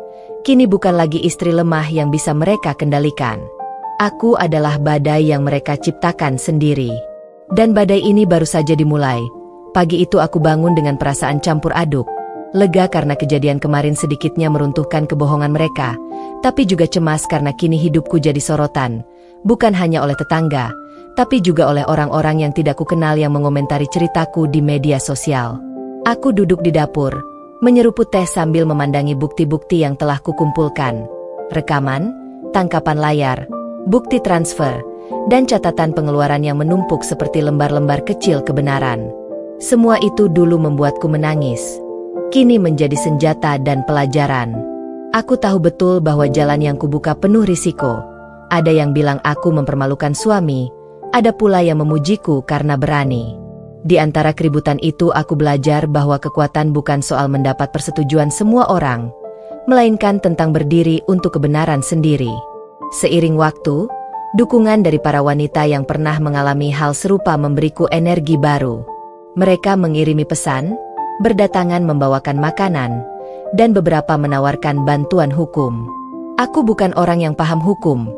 kini bukan lagi istri lemah yang bisa mereka kendalikan. Aku adalah badai yang mereka ciptakan sendiri. Dan badai ini baru saja dimulai. Pagi itu aku bangun dengan perasaan campur aduk. Lega karena kejadian kemarin sedikitnya meruntuhkan kebohongan mereka, tapi juga cemas karena kini hidupku jadi sorotan. Bukan hanya oleh tetangga, tapi juga oleh orang-orang yang tidak kukenal yang mengomentari ceritaku di media sosial. Aku duduk di dapur, menyeruput teh sambil memandangi bukti-bukti yang telah kukumpulkan. Rekaman, tangkapan layar, bukti transfer, dan catatan pengeluaran yang menumpuk seperti lembar-lembar kecil kebenaran. Semua itu dulu membuatku menangis. Kini menjadi senjata dan pelajaran. Aku tahu betul bahwa jalan yang kubuka penuh risiko. Ada yang bilang aku mempermalukan suami, ada pula yang memujiku karena berani. Di antara keributan itu aku belajar bahwa kekuatan bukan soal mendapat persetujuan semua orang, melainkan tentang berdiri untuk kebenaran sendiri. Seiring waktu, dukungan dari para wanita yang pernah mengalami hal serupa memberiku energi baru. Mereka mengirimi pesan, berdatangan membawakan makanan, dan beberapa menawarkan bantuan hukum. Aku bukan orang yang paham hukum,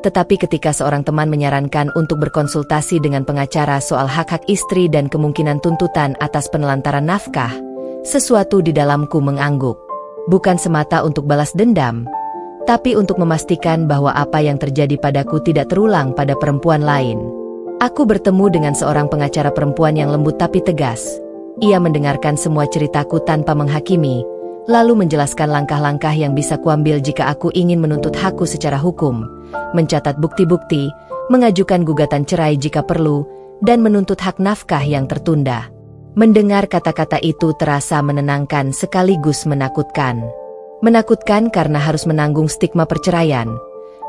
tetapi ketika seorang teman menyarankan untuk berkonsultasi dengan pengacara soal hak-hak istri dan kemungkinan tuntutan atas penelantaran nafkah, sesuatu di dalamku mengangguk. Bukan semata untuk balas dendam, tapi untuk memastikan bahwa apa yang terjadi padaku tidak terulang pada perempuan lain. Aku bertemu dengan seorang pengacara perempuan yang lembut tapi tegas. Ia mendengarkan semua ceritaku tanpa menghakimi, lalu menjelaskan langkah-langkah yang bisa kuambil jika aku ingin menuntut hakku secara hukum, mencatat bukti-bukti, mengajukan gugatan cerai jika perlu, dan menuntut hak nafkah yang tertunda. Mendengar kata-kata itu terasa menenangkan sekaligus menakutkan. Menakutkan karena harus menanggung stigma perceraian,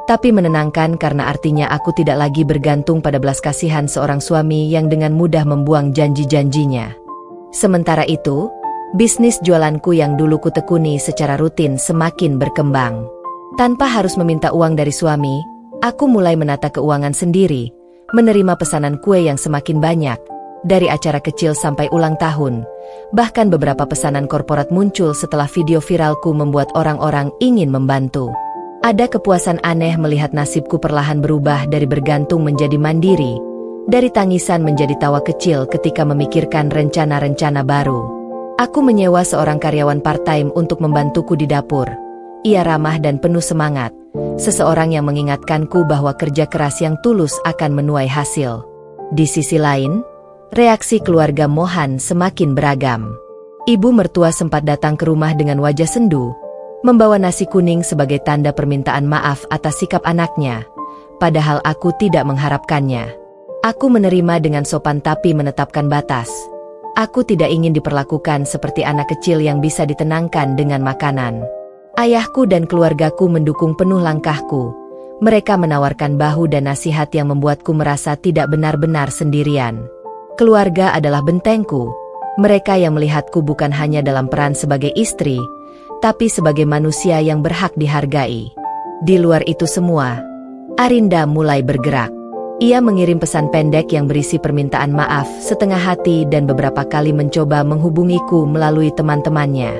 tapi menenangkan karena artinya aku tidak lagi bergantung pada belas kasihan seorang suami yang dengan mudah membuang janji-janjinya. Sementara itu, bisnis jualanku yang dulu kutekuni secara rutin semakin berkembang. Tanpa harus meminta uang dari suami, aku mulai menata keuangan sendiri, menerima pesanan kue yang semakin banyak, dari acara kecil sampai ulang tahun. Bahkan beberapa pesanan korporat muncul setelah video viralku membuat orang-orang ingin membantu. Ada kepuasan aneh melihat nasibku perlahan berubah dari bergantung menjadi mandiri, dari tangisan menjadi tawa kecil ketika memikirkan rencana-rencana baru. Aku menyewa seorang karyawan part-time untuk membantuku di dapur. Ia ramah dan penuh semangat, seseorang yang mengingatkanku bahwa kerja keras yang tulus akan menuai hasil. Di sisi lain, reaksi keluarga Mohan semakin beragam. Ibu mertua sempat datang ke rumah dengan wajah sendu, membawa nasi kuning sebagai tanda permintaan maaf atas sikap anaknya, padahal aku tidak mengharapkannya. Aku menerima dengan sopan tapi menetapkan batas. Aku tidak ingin diperlakukan seperti anak kecil yang bisa ditenangkan dengan makanan. Ayahku dan keluargaku mendukung penuh langkahku. Mereka menawarkan bahu dan nasihat yang membuatku merasa tidak benar-benar sendirian. Keluarga adalah bentengku. Mereka yang melihatku bukan hanya dalam peran sebagai istri, tapi sebagai manusia yang berhak dihargai. Di luar itu semua, Arinda mulai bergerak. Ia mengirim pesan pendek yang berisi permintaan maaf setengah hati dan beberapa kali mencoba menghubungiku melalui teman-temannya.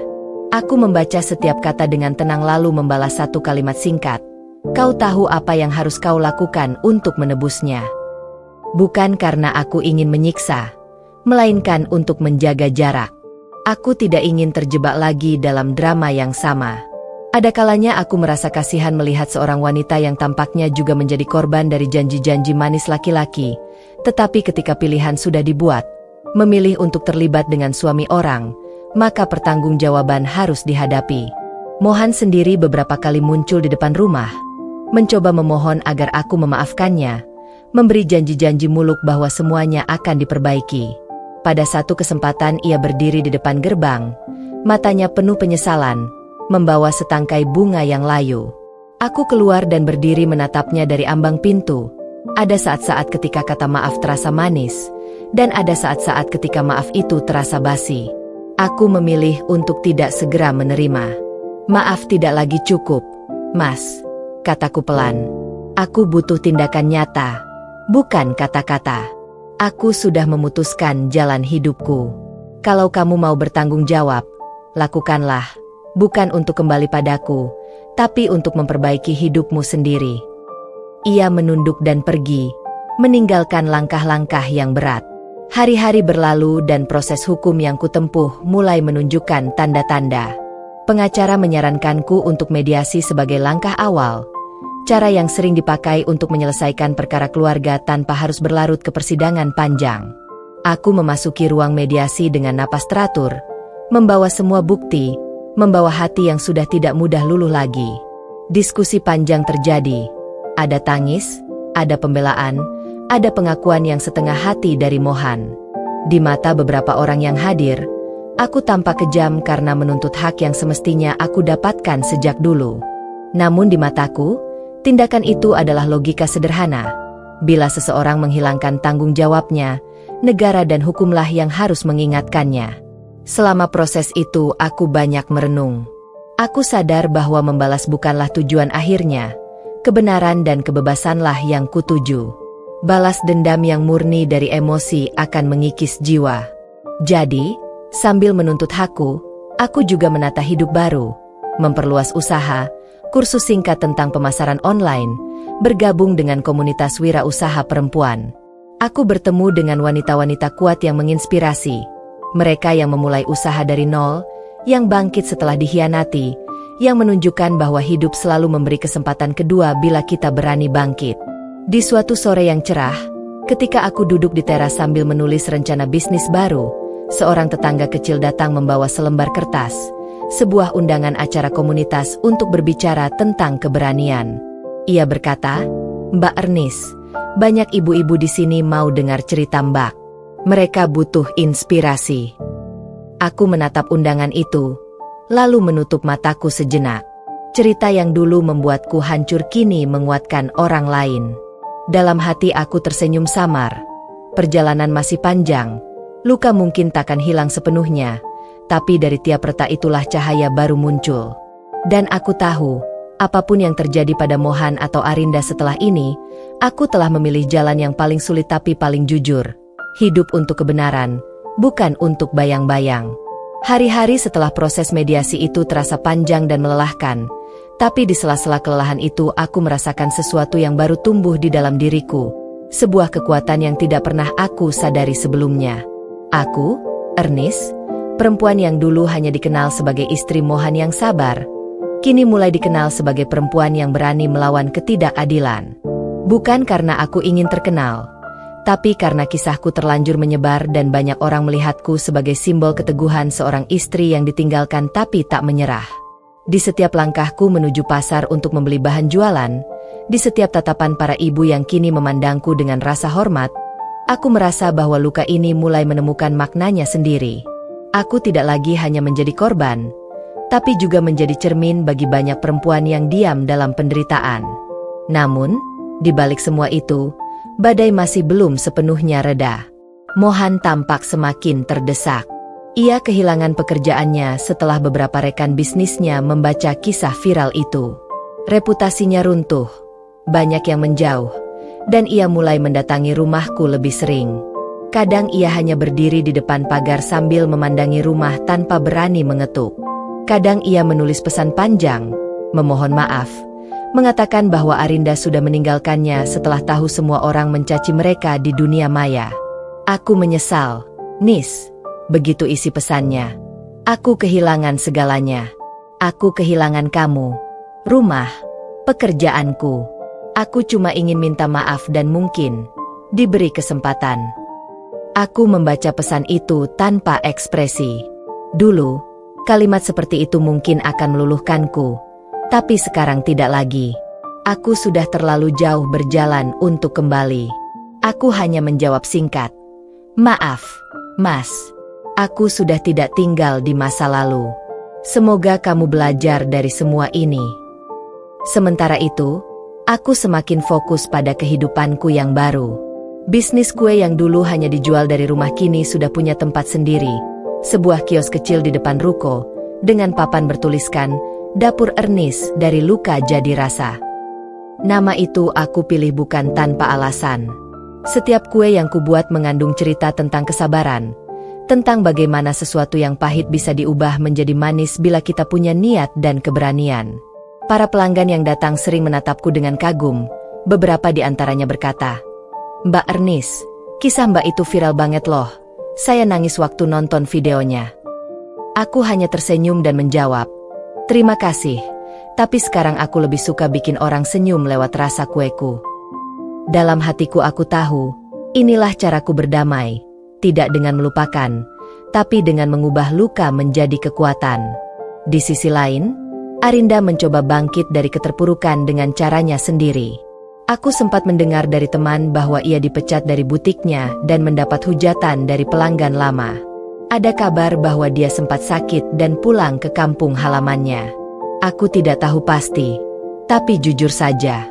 Aku membaca setiap kata dengan tenang lalu membalas satu kalimat singkat. Kau tahu apa yang harus kau lakukan untuk menebusnya. Bukan karena aku ingin menyiksa, melainkan untuk menjaga jarak. Aku tidak ingin terjebak lagi dalam drama yang sama. Ada kalanya aku merasa kasihan melihat seorang wanita yang tampaknya juga menjadi korban dari janji-janji manis laki-laki. Tetapi ketika pilihan sudah dibuat, memilih untuk terlibat dengan suami orang, maka pertanggungjawaban harus dihadapi. Mohan sendiri beberapa kali muncul di depan rumah, mencoba memohon agar aku memaafkannya, memberi janji-janji muluk bahwa semuanya akan diperbaiki. Pada satu kesempatan ia berdiri di depan gerbang, matanya penuh penyesalan, membawa setangkai bunga yang layu. Aku keluar dan berdiri menatapnya dari ambang pintu. Ada saat-saat ketika kata maaf terasa manis, dan ada saat-saat ketika maaf itu terasa basi. Aku memilih untuk tidak segera menerima. Maaf tidak lagi cukup, Mas, kataku pelan. Aku butuh tindakan nyata, bukan kata-kata. Aku sudah memutuskan jalan hidupku. Kalau kamu mau bertanggung jawab, lakukanlah. Bukan untuk kembali padaku, tapi untuk memperbaiki hidupmu sendiri. Ia menunduk dan pergi, meninggalkan langkah-langkah yang berat. Hari-hari berlalu dan proses hukum yang kutempuh mulai menunjukkan tanda-tanda. Pengacara menyarankanku untuk mediasi sebagai langkah awal, cara yang sering dipakai untuk menyelesaikan perkara keluarga tanpa harus berlarut ke persidangan panjang. Aku memasuki ruang mediasi dengan napas teratur, membawa semua bukti, membawa hati yang sudah tidak mudah luluh lagi. Diskusi panjang terjadi. Ada tangis, ada pembelaan, ada pengakuan yang setengah hati dari Mohan. Di mata beberapa orang yang hadir, aku tampak kejam karena menuntut hak yang semestinya aku dapatkan sejak dulu. Namun di mataku, tindakan itu adalah logika sederhana. Bila seseorang menghilangkan tanggung jawabnya, negara dan hukumlah yang harus mengingatkannya. Selama proses itu aku banyak merenung. Aku sadar bahwa membalas bukanlah tujuan akhirnya. Kebenaran dan kebebasanlah yang kutuju. Balas dendam yang murni dari emosi akan mengikis jiwa. Jadi, sambil menuntut hakku, aku juga menata hidup baru. Memperluas usaha, kursus singkat tentang pemasaran online, bergabung dengan komunitas wirausaha perempuan. Aku bertemu dengan wanita-wanita kuat yang menginspirasi. Mereka yang memulai usaha dari nol, yang bangkit setelah dikhianati, yang menunjukkan bahwa hidup selalu memberi kesempatan kedua bila kita berani bangkit. Di suatu sore yang cerah, ketika aku duduk di teras sambil menulis rencana bisnis baru, seorang tetangga kecil datang membawa selembar kertas, sebuah undangan acara komunitas untuk berbicara tentang keberanian. Ia berkata, "Mbak Ernest, banyak ibu-ibu di sini mau dengar cerita Mbak. Mereka butuh inspirasi." Aku menatap undangan itu, lalu menutup mataku sejenak. Cerita yang dulu membuatku hancur kini menguatkan orang lain. Dalam hati aku tersenyum samar. Perjalanan masih panjang. Luka mungkin takkan hilang sepenuhnya, tapi dari tiap retak itulah cahaya baru muncul. Dan aku tahu, apapun yang terjadi pada Mohan atau Arinda setelah ini, aku telah memilih jalan yang paling sulit tapi paling jujur. Hidup untuk kebenaran, bukan untuk bayang-bayang. Hari-hari setelah proses mediasi itu terasa panjang dan melelahkan, tapi di sela-sela kelelahan itu aku merasakan sesuatu yang baru tumbuh di dalam diriku. Sebuah kekuatan yang tidak pernah aku sadari sebelumnya. Aku, Ernest, perempuan yang dulu hanya dikenal sebagai istri Mohan yang sabar, kini mulai dikenal sebagai perempuan yang berani melawan ketidakadilan. Bukan karena aku ingin terkenal, tapi karena kisahku terlanjur menyebar dan banyak orang melihatku sebagai simbol keteguhan seorang istri yang ditinggalkan tapi tak menyerah. Di setiap langkahku menuju pasar untuk membeli bahan jualan, di setiap tatapan para ibu yang kini memandangku dengan rasa hormat, aku merasa bahwa luka ini mulai menemukan maknanya sendiri. Aku tidak lagi hanya menjadi korban, tapi juga menjadi cermin bagi banyak perempuan yang diam dalam penderitaan. Namun, di balik semua itu, badai masih belum sepenuhnya reda. Mohan tampak semakin terdesak. Ia kehilangan pekerjaannya setelah beberapa rekan bisnisnya membaca kisah viral itu. Reputasinya runtuh, banyak yang menjauh, dan ia mulai mendatangi rumahku lebih sering. Kadang ia hanya berdiri di depan pagar sambil memandangi rumah tanpa berani mengetuk. Kadang ia menulis pesan panjang, memohon maaf, mengatakan bahwa Arinda sudah meninggalkannya setelah tahu semua orang mencaci mereka di dunia maya. "Aku menyesal, Nis," begitu isi pesannya. "Aku kehilangan segalanya. Aku kehilangan kamu, rumah, pekerjaanku. Aku cuma ingin minta maaf dan mungkin diberi kesempatan." Aku membaca pesan itu tanpa ekspresi. Dulu, kalimat seperti itu mungkin akan meluluhkanku, tapi sekarang tidak lagi. Aku sudah terlalu jauh berjalan untuk kembali. Aku hanya menjawab singkat, "Maaf, Mas. Aku sudah tidak tinggal di masa lalu. Semoga kamu belajar dari semua ini." Sementara itu, aku semakin fokus pada kehidupanku yang baru. Bisnis kue yang dulu hanya dijual dari rumah kini sudah punya tempat sendiri. Sebuah kios kecil di depan ruko, dengan papan bertuliskan, "Dapur Ernest dari Luka Jadi Rasa." Nama itu aku pilih bukan tanpa alasan. Setiap kue yang kubuat mengandung cerita tentang kesabaran, tentang bagaimana sesuatu yang pahit bisa diubah menjadi manis bila kita punya niat dan keberanian. Para pelanggan yang datang sering menatapku dengan kagum. Beberapa di antaranya berkata, "Mbak Ernest, kisah Mbak itu viral banget loh. Saya nangis waktu nonton videonya." Aku hanya tersenyum dan menjawab, "Terima kasih, tapi sekarang aku lebih suka bikin orang senyum lewat rasa kueku." Dalam hatiku aku tahu, inilah caraku berdamai, tidak dengan melupakan, tapi dengan mengubah luka menjadi kekuatan. Di sisi lain, Arinda mencoba bangkit dari keterpurukan dengan caranya sendiri. Aku sempat mendengar dari teman bahwa ia dipecat dari butiknya dan mendapat hujatan dari pelanggan lama. Ada kabar bahwa dia sempat sakit dan pulang ke kampung halamannya. Aku tidak tahu pasti, tapi jujur saja,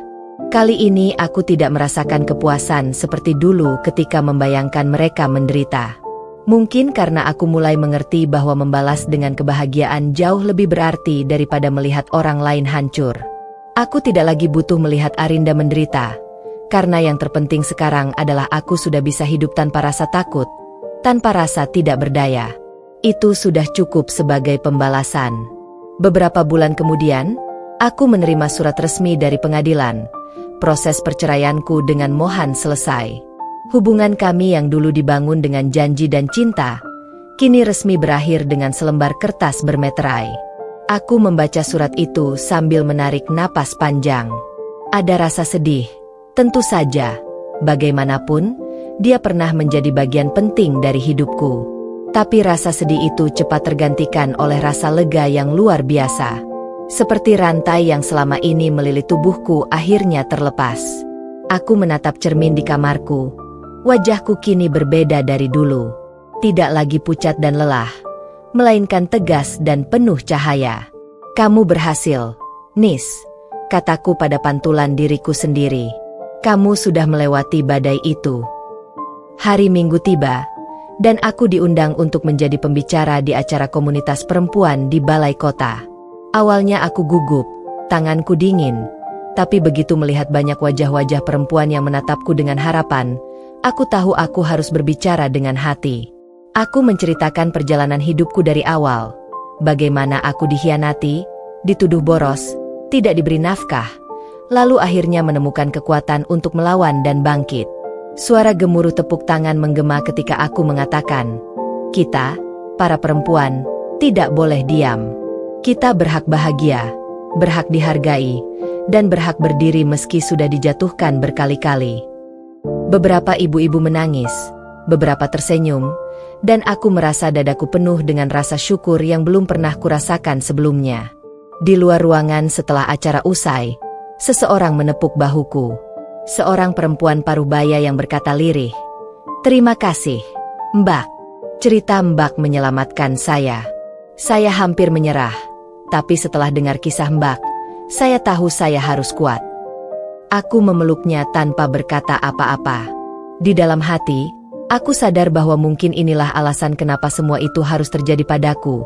kali ini aku tidak merasakan kepuasan seperti dulu ketika membayangkan mereka menderita. Mungkin karena aku mulai mengerti bahwa membalas dengan kebahagiaan jauh lebih berarti daripada melihat orang lain hancur. Aku tidak lagi butuh melihat Arinda menderita, karena yang terpenting sekarang adalah aku sudah bisa hidup tanpa rasa takut, tanpa rasa tidak berdaya. Itu sudah cukup sebagai pembalasan. Beberapa bulan kemudian, aku menerima surat resmi dari pengadilan. Proses perceraianku dengan Mohan selesai. Hubungan kami yang dulu dibangun dengan janji dan cinta, kini resmi berakhir dengan selembar kertas bermeterai. Aku membaca surat itu sambil menarik napas panjang. Ada rasa sedih. Tentu saja. Bagaimanapun, dia pernah menjadi bagian penting dari hidupku. Tapi rasa sedih itu cepat tergantikan oleh rasa lega yang luar biasa. Seperti rantai yang selama ini melilit tubuhku akhirnya terlepas. Aku menatap cermin di kamarku. Wajahku kini berbeda dari dulu. Tidak lagi pucat dan lelah, melainkan tegas dan penuh cahaya. Kamu berhasil, Nis, kataku pada pantulan diriku sendiri. Kamu sudah melewati badai itu. Hari Minggu tiba, dan aku diundang untuk menjadi pembicara di acara komunitas perempuan di balai kota. Awalnya aku gugup, tanganku dingin, tapi begitu melihat banyak wajah-wajah perempuan yang menatapku dengan harapan, aku tahu aku harus berbicara dengan hati. Aku menceritakan perjalanan hidupku dari awal. Bagaimana aku dikhianati, dituduh boros, tidak diberi nafkah, lalu akhirnya menemukan kekuatan untuk melawan dan bangkit. Suara gemuruh tepuk tangan menggema ketika aku mengatakan, kita, para perempuan, tidak boleh diam. Kita berhak bahagia, berhak dihargai, dan berhak berdiri meski sudah dijatuhkan berkali-kali. Beberapa ibu-ibu menangis, beberapa tersenyum, dan aku merasa dadaku penuh dengan rasa syukur yang belum pernah kurasakan sebelumnya. Di luar ruangan setelah acara usai, seseorang menepuk bahuku. Seorang perempuan parubaya yang berkata lirih, "Terima kasih, Mbak." Cerita Mbak menyelamatkan saya. Saya hampir menyerah, tapi setelah dengar kisah Mbak, saya tahu saya harus kuat. Aku memeluknya tanpa berkata apa-apa. Di dalam hati, aku sadar bahwa mungkin inilah alasan kenapa semua itu harus terjadi padaku,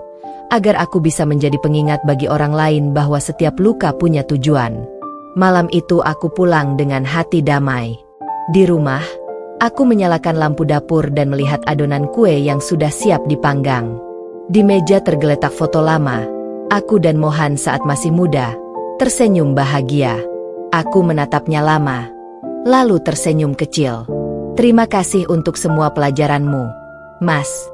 agar aku bisa menjadi pengingat bagi orang lain bahwa setiap luka punya tujuan. Malam itu aku pulang dengan hati damai. Di rumah, aku menyalakan lampu dapur dan melihat adonan kue yang sudah siap dipanggang. Di meja tergeletak foto lama, aku dan Mohan saat masih muda, tersenyum bahagia. Aku menatapnya lama, lalu tersenyum kecil. "Terima kasih untuk semua pelajaranmu, Mas,"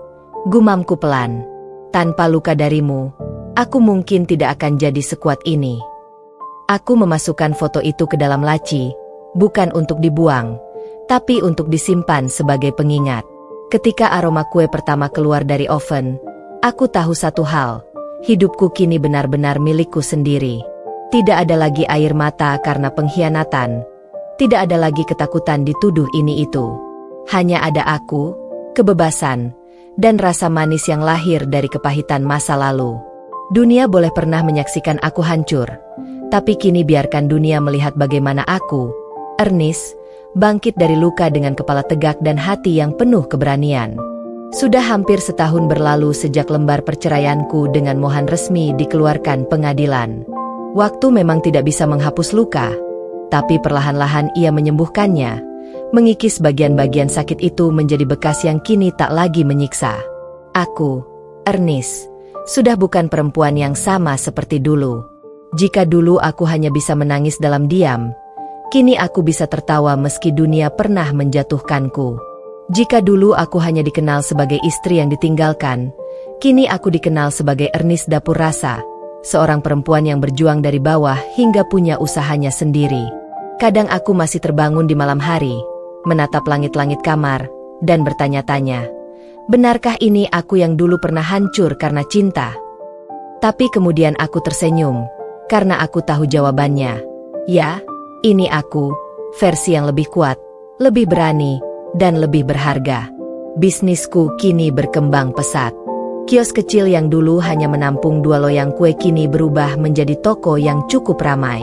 gumamku pelan. "Tanpa luka darimu, aku mungkin tidak akan jadi sekuat ini." Aku memasukkan foto itu ke dalam laci, bukan untuk dibuang, tapi untuk disimpan sebagai pengingat. Ketika aroma kue pertama keluar dari oven, aku tahu satu hal, hidupku kini benar-benar milikku sendiri. Tidak ada lagi air mata karena pengkhianatan, tidak ada lagi ketakutan dituduh ini itu. Hanya ada aku, kebebasan, dan rasa manis yang lahir dari kepahitan masa lalu. Dunia boleh pernah menyaksikan aku hancur, tapi kini biarkan dunia melihat bagaimana aku, Ernest, bangkit dari luka dengan kepala tegak dan hati yang penuh keberanian. Sudah hampir setahun berlalu sejak lembar perceraianku dengan Mohan resmi dikeluarkan pengadilan. Waktu memang tidak bisa menghapus luka, tapi perlahan-lahan ia menyembuhkannya, mengikis bagian-bagian sakit itu menjadi bekas yang kini tak lagi menyiksa. Aku, Ernest, sudah bukan perempuan yang sama seperti dulu. Jika dulu aku hanya bisa menangis dalam diam, kini aku bisa tertawa meski dunia pernah menjatuhkanku. Jika dulu aku hanya dikenal sebagai istri yang ditinggalkan, kini aku dikenal sebagai Ernest Dapur Rasa, seorang perempuan yang berjuang dari bawah hingga punya usahanya sendiri. Kadang aku masih terbangun di malam hari, menatap langit-langit kamar, dan bertanya-tanya, benarkah ini aku yang dulu pernah hancur karena cinta? Tapi kemudian aku tersenyum, karena aku tahu jawabannya. Ya, ini aku, versi yang lebih kuat, lebih berani, dan lebih berharga. Bisnisku kini berkembang pesat. Kios kecil yang dulu hanya menampung 2 loyang kue kini berubah menjadi toko yang cukup ramai.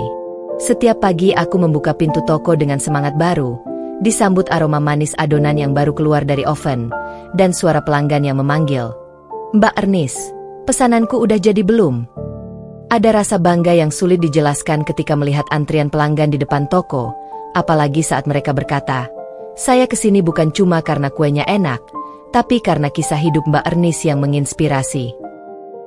Setiap pagi aku membuka pintu toko dengan semangat baru, disambut aroma manis adonan yang baru keluar dari oven, dan suara pelanggan yang memanggil, "Mbak Ernest, pesananku udah jadi belum?" Ada rasa bangga yang sulit dijelaskan ketika melihat antrian pelanggan di depan toko, apalagi saat mereka berkata, "Saya kesini bukan cuma karena kuenya enak, tapi karena kisah hidup Mbak Ernest yang menginspirasi."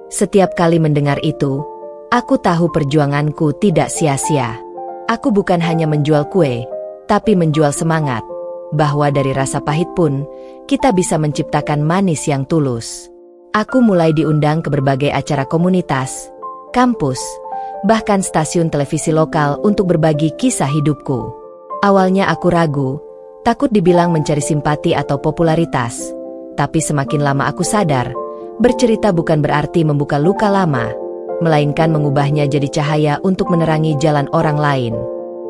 Setiap kali mendengar itu, aku tahu perjuanganku tidak sia-sia. Aku bukan hanya menjual kue, tapi menjual semangat, bahwa dari rasa pahit pun, kita bisa menciptakan manis yang tulus. Aku mulai diundang ke berbagai acara komunitas, kampus, bahkan stasiun televisi lokal untuk berbagi kisah hidupku. Awalnya aku ragu, takut dibilang mencari simpati atau popularitas. Tapi semakin lama aku sadar, bercerita bukan berarti membuka luka lama, melainkan mengubahnya jadi cahaya untuk menerangi jalan orang lain.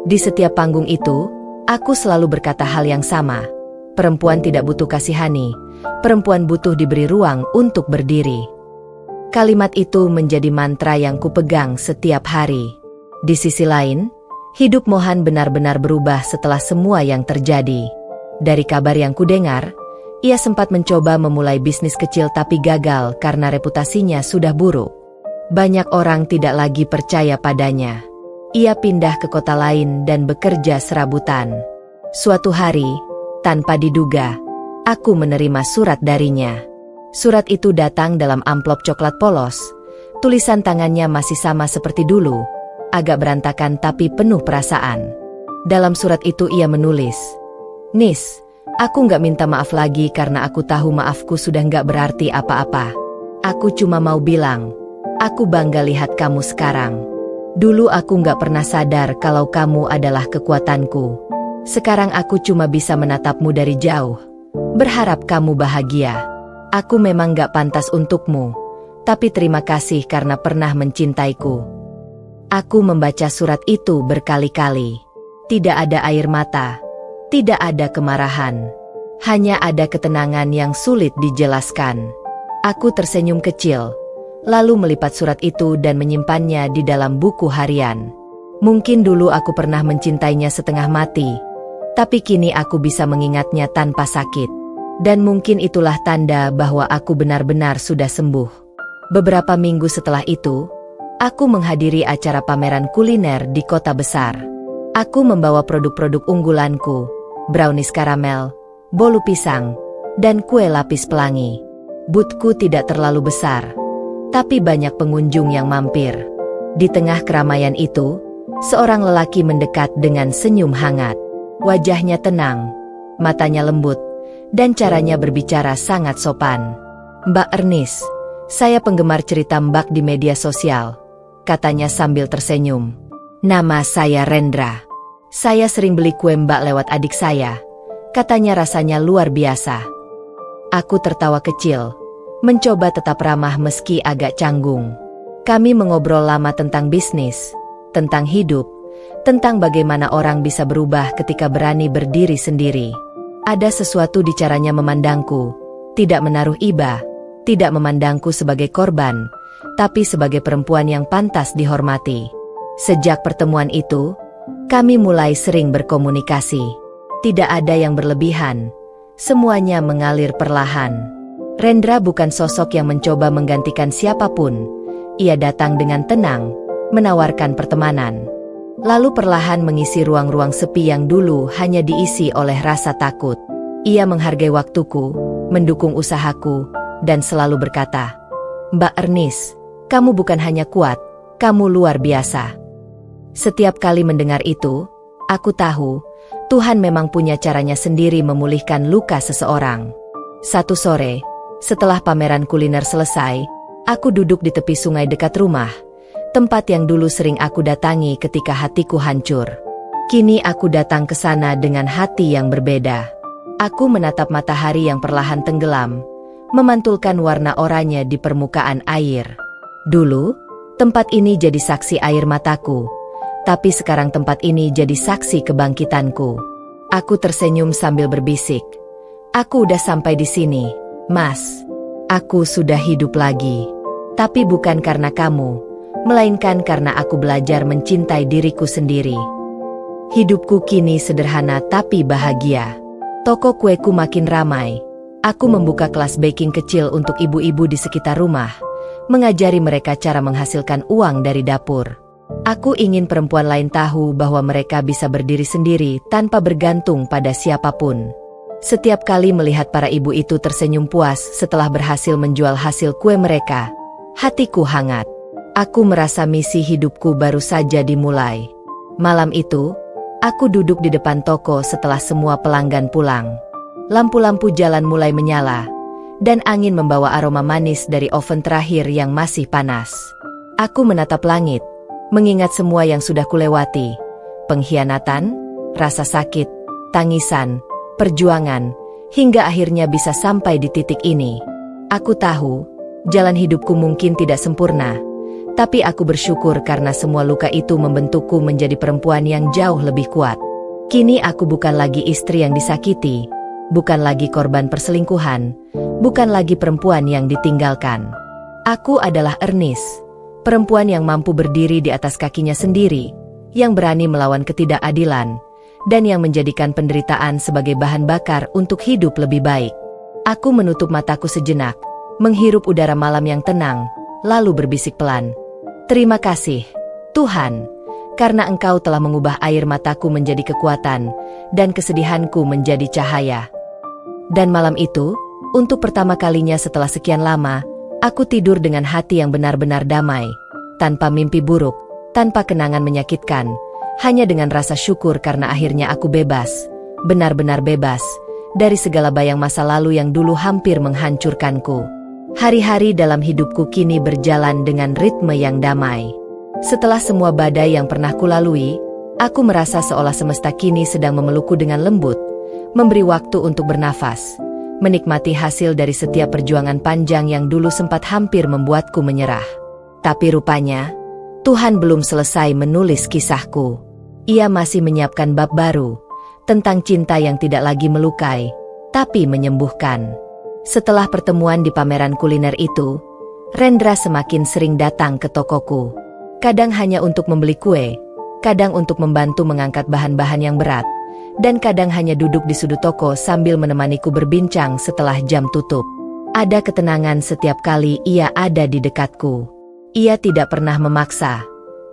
Di setiap panggung itu, aku selalu berkata hal yang sama. Perempuan tidak butuh kasihani, perempuan butuh diberi ruang untuk berdiri. Kalimat itu menjadi mantra yang kupegang setiap hari. Di sisi lain, hidup Mohan benar-benar berubah setelah semua yang terjadi. Dari kabar yang kudengar, ia sempat mencoba memulai bisnis kecil tapi gagal karena reputasinya sudah buruk. Banyak orang tidak lagi percaya padanya. Ia pindah ke kota lain dan bekerja serabutan. Suatu hari, tanpa diduga, aku menerima surat darinya. Surat itu datang dalam amplop coklat polos. Tulisan tangannya masih sama seperti dulu, agak berantakan tapi penuh perasaan. Dalam surat itu ia menulis, "Nis, aku nggak minta maaf lagi karena aku tahu maafku sudah nggak berarti apa-apa. Aku cuma mau bilang, aku bangga lihat kamu sekarang. Dulu aku nggak pernah sadar kalau kamu adalah kekuatanku. Sekarang aku cuma bisa menatapmu dari jauh, berharap kamu bahagia. Aku memang nggak pantas untukmu, tapi terima kasih karena pernah mencintaiku." Aku membaca surat itu berkali-kali. Tidak ada air mata, tidak ada kemarahan. Hanya ada ketenangan yang sulit dijelaskan. Aku tersenyum kecil, lalu melipat surat itu dan menyimpannya di dalam buku harian. Mungkin dulu aku pernah mencintainya setengah mati, tapi kini aku bisa mengingatnya tanpa sakit. Dan mungkin itulah tanda bahwa aku benar-benar sudah sembuh. Beberapa minggu setelah itu, aku menghadiri acara pameran kuliner di kota besar. Aku membawa produk-produk unggulanku, brownies karamel, bolu pisang, dan kue lapis pelangi. Boothku tidak terlalu besar, tapi banyak pengunjung yang mampir. Di tengah keramaian itu, seorang lelaki mendekat dengan senyum hangat. Wajahnya tenang, matanya lembut, dan caranya berbicara sangat sopan. "Mbak Ernest, saya penggemar cerita Mbak di media sosial," katanya sambil tersenyum. "Nama saya Rendra. Saya sering beli kue Mbak lewat adik saya. Katanya rasanya luar biasa." Aku tertawa kecil, mencoba tetap ramah meski agak canggung. Kami mengobrol lama tentang bisnis, tentang hidup, tentang bagaimana orang bisa berubah ketika berani berdiri sendiri. Ada sesuatu di caranya memandangku, tidak menaruh iba, tidak memandangku sebagai korban, tapi sebagai perempuan yang pantas dihormati. Sejak pertemuan itu, kami mulai sering berkomunikasi. Tidak ada yang berlebihan, semuanya mengalir perlahan. Rendra bukan sosok yang mencoba menggantikan siapapun. Ia datang dengan tenang, menawarkan pertemanan. Lalu perlahan mengisi ruang-ruang sepi yang dulu hanya diisi oleh rasa takut. Ia menghargai waktuku, mendukung usahaku, dan selalu berkata, "Mbak Ernest, kamu bukan hanya kuat, kamu luar biasa." Setiap kali mendengar itu, aku tahu, Tuhan memang punya caranya sendiri memulihkan luka seseorang. Satu sore, setelah pameran kuliner selesai, aku duduk di tepi sungai dekat rumah, tempat yang dulu sering aku datangi ketika hatiku hancur. Kini aku datang ke sana dengan hati yang berbeda. Aku menatap matahari yang perlahan tenggelam, memantulkan warna oranye di permukaan air. Dulu, tempat ini jadi saksi air mataku, tapi sekarang tempat ini jadi saksi kebangkitanku. Aku tersenyum sambil berbisik, "Aku udah sampai di sini, Mas. Aku sudah hidup lagi. Tapi bukan karena kamu, melainkan karena aku belajar mencintai diriku sendiri." Hidupku kini sederhana tapi bahagia. Toko kueku makin ramai. Aku membuka kelas baking kecil untuk ibu-ibu di sekitar rumah, mengajari mereka cara menghasilkan uang dari dapur. Aku ingin perempuan lain tahu bahwa mereka bisa berdiri sendiri tanpa bergantung pada siapapun. Setiap kali melihat para ibu itu tersenyum puas setelah berhasil menjual hasil kue mereka, hatiku hangat. Aku merasa misi hidupku baru saja dimulai. Malam itu, aku duduk di depan toko setelah semua pelanggan pulang. Lampu-lampu jalan mulai menyala, dan angin membawa aroma manis dari oven terakhir yang masih panas. Aku menatap langit, mengingat semua yang sudah kulewati. Pengkhianatan, rasa sakit, tangisan, perjuangan, hingga akhirnya bisa sampai di titik ini. Aku tahu, jalan hidupku mungkin tidak sempurna, tapi aku bersyukur karena semua luka itu membentukku menjadi perempuan yang jauh lebih kuat. Kini aku bukan lagi istri yang disakiti, bukan lagi korban perselingkuhan, bukan lagi perempuan yang ditinggalkan. Aku adalah Ernest, perempuan yang mampu berdiri di atas kakinya sendiri, yang berani melawan ketidakadilan, dan yang menjadikan penderitaan sebagai bahan bakar untuk hidup lebih baik. Aku menutup mataku sejenak, menghirup udara malam yang tenang, lalu berbisik pelan. Terima kasih, Tuhan, karena Engkau telah mengubah air mataku menjadi kekuatan, dan kesedihanku menjadi cahaya. Dan malam itu, untuk pertama kalinya setelah sekian lama, aku tidur dengan hati yang benar-benar damai, tanpa mimpi buruk, tanpa kenangan menyakitkan, hanya dengan rasa syukur karena akhirnya aku bebas, benar-benar bebas, dari segala bayang masa lalu yang dulu hampir menghancurkanku. Hari-hari dalam hidupku kini berjalan dengan ritme yang damai. Setelah semua badai yang pernah kulalui, aku merasa seolah semesta kini sedang memelukku dengan lembut, memberi waktu untuk bernafas, menikmati hasil dari setiap perjuangan panjang yang dulu sempat hampir membuatku menyerah. Tapi rupanya, Tuhan belum selesai menulis kisahku. Ia masih menyiapkan bab baru, tentang cinta yang tidak lagi melukai, tapi menyembuhkan. Setelah pertemuan di pameran kuliner itu, Rendra semakin sering datang ke tokoku. Kadang hanya untuk membeli kue, kadang untuk membantu mengangkat bahan-bahan yang berat, dan kadang hanya duduk di sudut toko sambil menemaniku berbincang setelah jam tutup. Ada ketenangan setiap kali ia ada di dekatku. Ia tidak pernah memaksa,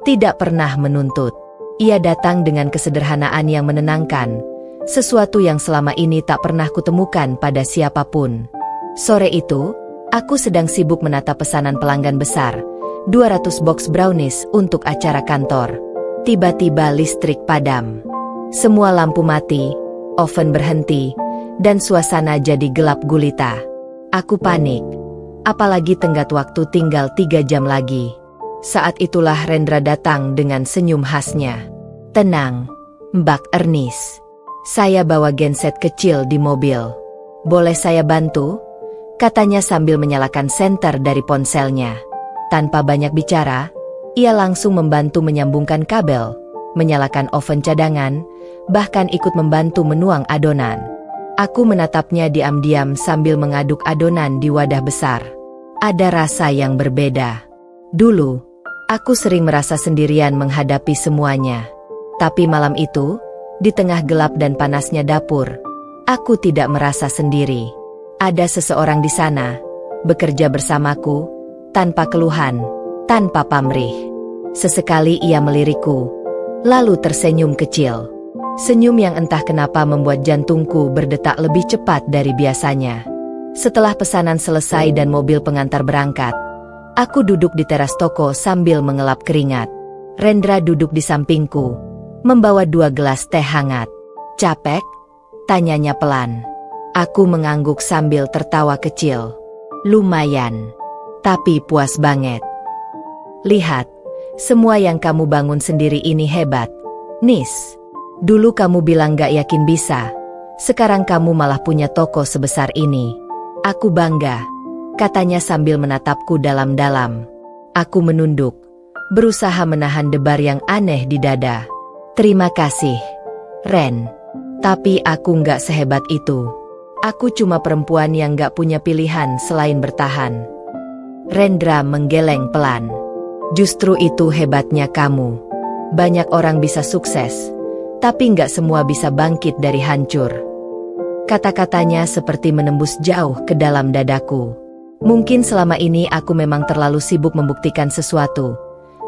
tidak pernah menuntut. Ia datang dengan kesederhanaan yang menenangkan, sesuatu yang selama ini tak pernah kutemukan pada siapapun. Sore itu, aku sedang sibuk menata pesanan pelanggan besar, 200 box brownies untuk acara kantor. Tiba-tiba listrik padam. Semua lampu mati, oven berhenti, dan suasana jadi gelap gulita. Aku panik, apalagi tenggat waktu tinggal 3 jam lagi. Saat itulah Rendra datang dengan senyum khasnya. Tenang, Mbak Ernest. Saya bawa genset kecil di mobil. Boleh saya bantu? Katanya sambil menyalakan senter dari ponselnya. Tanpa banyak bicara, ia langsung membantu menyambungkan kabel, menyalakan oven cadangan, bahkan ikut membantu menuang adonan. Aku menatapnya diam-diam sambil mengaduk adonan di wadah besar. Ada rasa yang berbeda. Dulu, aku sering merasa sendirian menghadapi semuanya. Tapi malam itu, di tengah gelap dan panasnya dapur, aku tidak merasa sendiri. Ada seseorang di sana, bekerja bersamaku, tanpa keluhan, tanpa pamrih. Sesekali ia melirikku, lalu tersenyum kecil. Senyum yang entah kenapa membuat jantungku berdetak lebih cepat dari biasanya. Setelah pesanan selesai dan mobil pengantar berangkat, aku duduk di teras toko sambil mengelap keringat. Rendra duduk di sampingku, membawa 2 gelas teh hangat. Capek? Tanyanya pelan. Aku mengangguk sambil tertawa kecil. Lumayan, tapi puas banget. Lihat, semua yang kamu bangun sendiri ini hebat, Nis. Dulu kamu bilang gak yakin bisa, sekarang kamu malah punya toko sebesar ini. Aku bangga, katanya sambil menatapku dalam-dalam. Aku menunduk, berusaha menahan debar yang aneh di dada. Terima kasih, Ren. Tapi aku gak sehebat itu. Aku cuma perempuan yang gak punya pilihan selain bertahan. Rendra menggeleng pelan. Justru itu hebatnya kamu. Banyak orang bisa sukses, tapi nggak semua bisa bangkit dari hancur. Kata-katanya seperti menembus jauh ke dalam dadaku. Mungkin selama ini aku memang terlalu sibuk membuktikan sesuatu,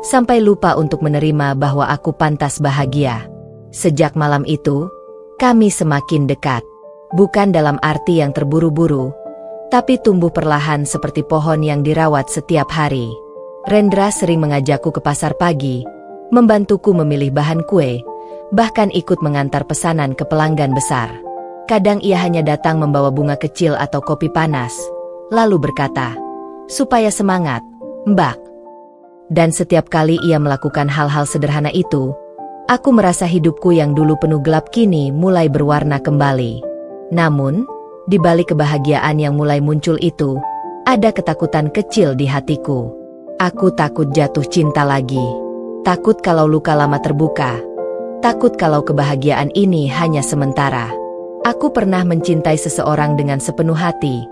sampai lupa untuk menerima bahwa aku pantas bahagia. Sejak malam itu, kami semakin dekat. Bukan dalam arti yang terburu-buru, tapi tumbuh perlahan seperti pohon yang dirawat setiap hari. Rendra sering mengajakku ke pasar pagi, membantuku memilih bahan kue, bahkan ikut mengantar pesanan ke pelanggan besar. Kadang ia hanya datang membawa bunga kecil atau kopi panas, lalu berkata, "Supaya semangat, Mbak." Dan setiap kali ia melakukan hal-hal sederhana itu, aku merasa hidupku yang dulu penuh gelap kini mulai berwarna kembali. Namun, di balik kebahagiaan yang mulai muncul itu, ada ketakutan kecil di hatiku. Aku takut jatuh cinta lagi. Takut kalau luka lama terbuka. Takut kalau kebahagiaan ini hanya sementara. Aku pernah mencintai seseorang dengan sepenuh hati,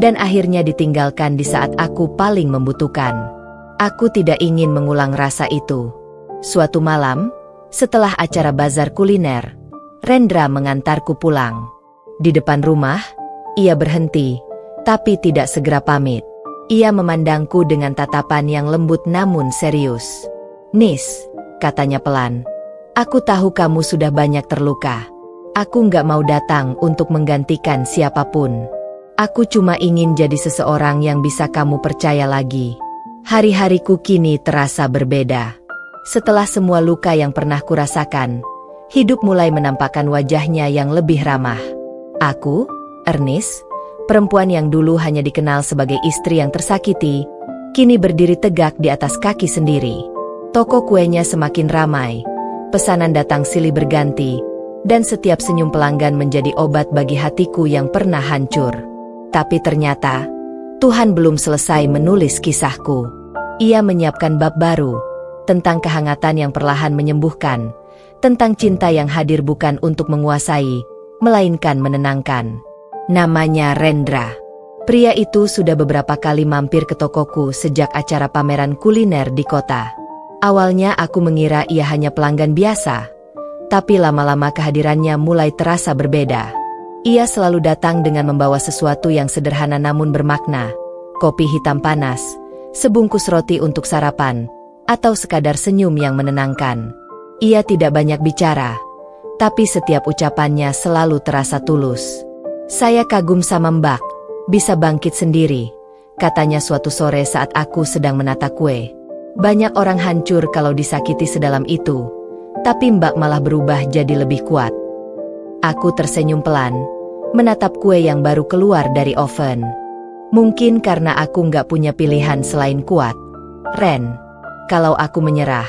dan akhirnya ditinggalkan di saat aku paling membutuhkan. Aku tidak ingin mengulang rasa itu. Suatu malam, setelah acara bazar kuliner, Rendra mengantarku pulang. Di depan rumah, ia berhenti, tapi tidak segera pamit. Ia memandangku dengan tatapan yang lembut namun serius. "Nis," katanya pelan, "aku tahu kamu sudah banyak terluka. Aku nggak mau datang untuk menggantikan siapapun. Aku cuma ingin jadi seseorang yang bisa kamu percaya lagi." Hari-hariku kini terasa berbeda. Setelah semua luka yang pernah kurasakan, hidup mulai menampakkan wajahnya yang lebih ramah. Aku, Ernest, perempuan yang dulu hanya dikenal sebagai istri yang tersakiti, kini berdiri tegak di atas kaki sendiri. Toko kuenya semakin ramai, pesanan datang silih berganti, dan setiap senyum pelanggan menjadi obat bagi hatiku yang pernah hancur. Tapi ternyata, Tuhan belum selesai menulis kisahku. Ia menyiapkan bab baru, tentang kehangatan yang perlahan menyembuhkan, tentang cinta yang hadir bukan untuk menguasai, melainkan menenangkan. Namanya Rendra. Pria itu sudah beberapa kali mampir ke tokoku sejak acara pameran kuliner di kota. Awalnya aku mengira ia hanya pelanggan biasa, tapi lama-lama kehadirannya mulai terasa berbeda. Ia selalu datang dengan membawa sesuatu yang sederhana namun bermakna, kopi hitam panas, sebungkus roti untuk sarapan, atau sekadar senyum yang menenangkan. Ia tidak banyak bicara, tapi setiap ucapannya selalu terasa tulus. "Saya kagum sama Mbak, bisa bangkit sendiri," katanya suatu sore saat aku sedang menata kue. "Banyak orang hancur kalau disakiti sedalam itu, tapi Mbak malah berubah jadi lebih kuat." Aku tersenyum pelan, menatap kue yang baru keluar dari oven. Mungkin karena aku nggak punya pilihan selain kuat. "Ren, kalau aku menyerah,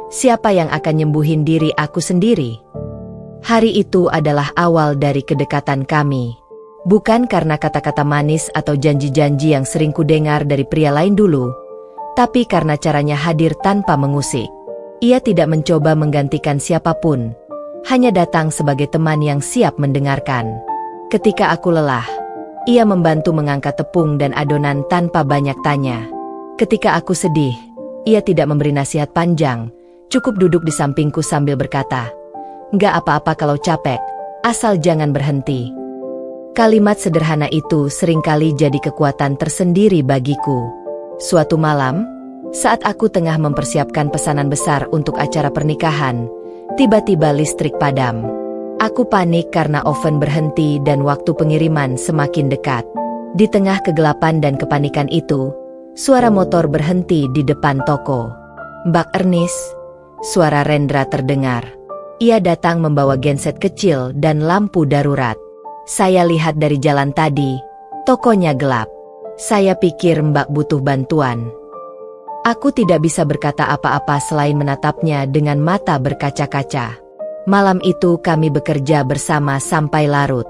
siapa yang akan nyembuhin diri aku sendiri?" Hari itu adalah awal dari kedekatan kami. Bukan karena kata-kata manis atau janji-janji yang sering kudengar dari pria lain dulu, tapi karena caranya hadir tanpa mengusik. Ia tidak mencoba menggantikan siapapun, hanya datang sebagai teman yang siap mendengarkan. Ketika aku lelah, ia membantu mengangkat tepung dan adonan tanpa banyak tanya. Ketika aku sedih, ia tidak memberi nasihat panjang, cukup duduk di sampingku sambil berkata, "Nggak apa-apa kalau capek, asal jangan berhenti." Kalimat sederhana itu seringkali jadi kekuatan tersendiri bagiku. Suatu malam, saat aku tengah mempersiapkan pesanan besar untuk acara pernikahan, tiba-tiba listrik padam. Aku panik karena oven berhenti dan waktu pengiriman semakin dekat. Di tengah kegelapan dan kepanikan itu, suara motor berhenti di depan toko. "Mbak Ernest," suara Rendra terdengar. Ia datang membawa genset kecil dan lampu darurat. Saya lihat dari jalan tadi, tokonya gelap. Saya pikir Mbak butuh bantuan. Aku tidak bisa berkata apa-apa selain menatapnya dengan mata berkaca-kaca. Malam itu kami bekerja bersama sampai larut.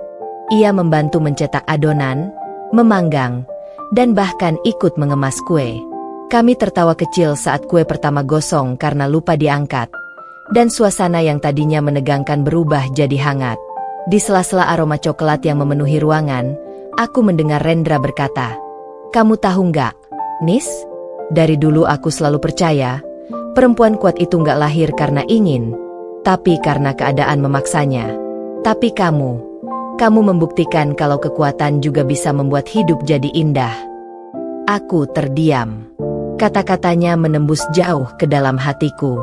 Ia membantu mencetak adonan, memanggang, dan bahkan ikut mengemas kue. Kami tertawa kecil saat kue pertama gosong karena lupa diangkat, dan suasana yang tadinya menegangkan berubah jadi hangat. Di sela-sela aroma coklat yang memenuhi ruangan, aku mendengar Rendra berkata, "Kamu tahu nggak, Nis? Dari dulu aku selalu percaya, perempuan kuat itu nggak lahir karena ingin, tapi karena keadaan memaksanya. Tapi kamu membuktikan kalau kekuatan juga bisa membuat hidup jadi indah." Aku terdiam. Kata-katanya menembus jauh ke dalam hatiku.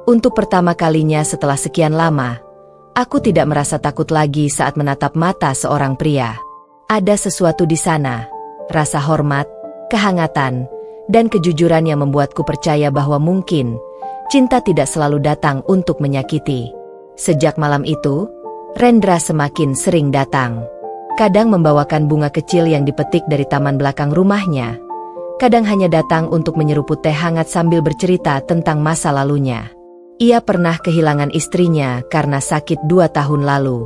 Untuk pertama kalinya setelah sekian lama, aku tidak merasa takut lagi saat menatap mata seorang pria. Ada sesuatu di sana, rasa hormat, kehangatan, dan kejujuran yang membuatku percaya bahwa mungkin cinta tidak selalu datang untuk menyakiti. Sejak malam itu, Rendra semakin sering datang. Kadang membawakan bunga kecil yang dipetik dari taman belakang rumahnya. Kadang hanya datang untuk menyeruput teh hangat sambil bercerita tentang masa lalunya. Ia pernah kehilangan istrinya karena sakit 2 tahun lalu.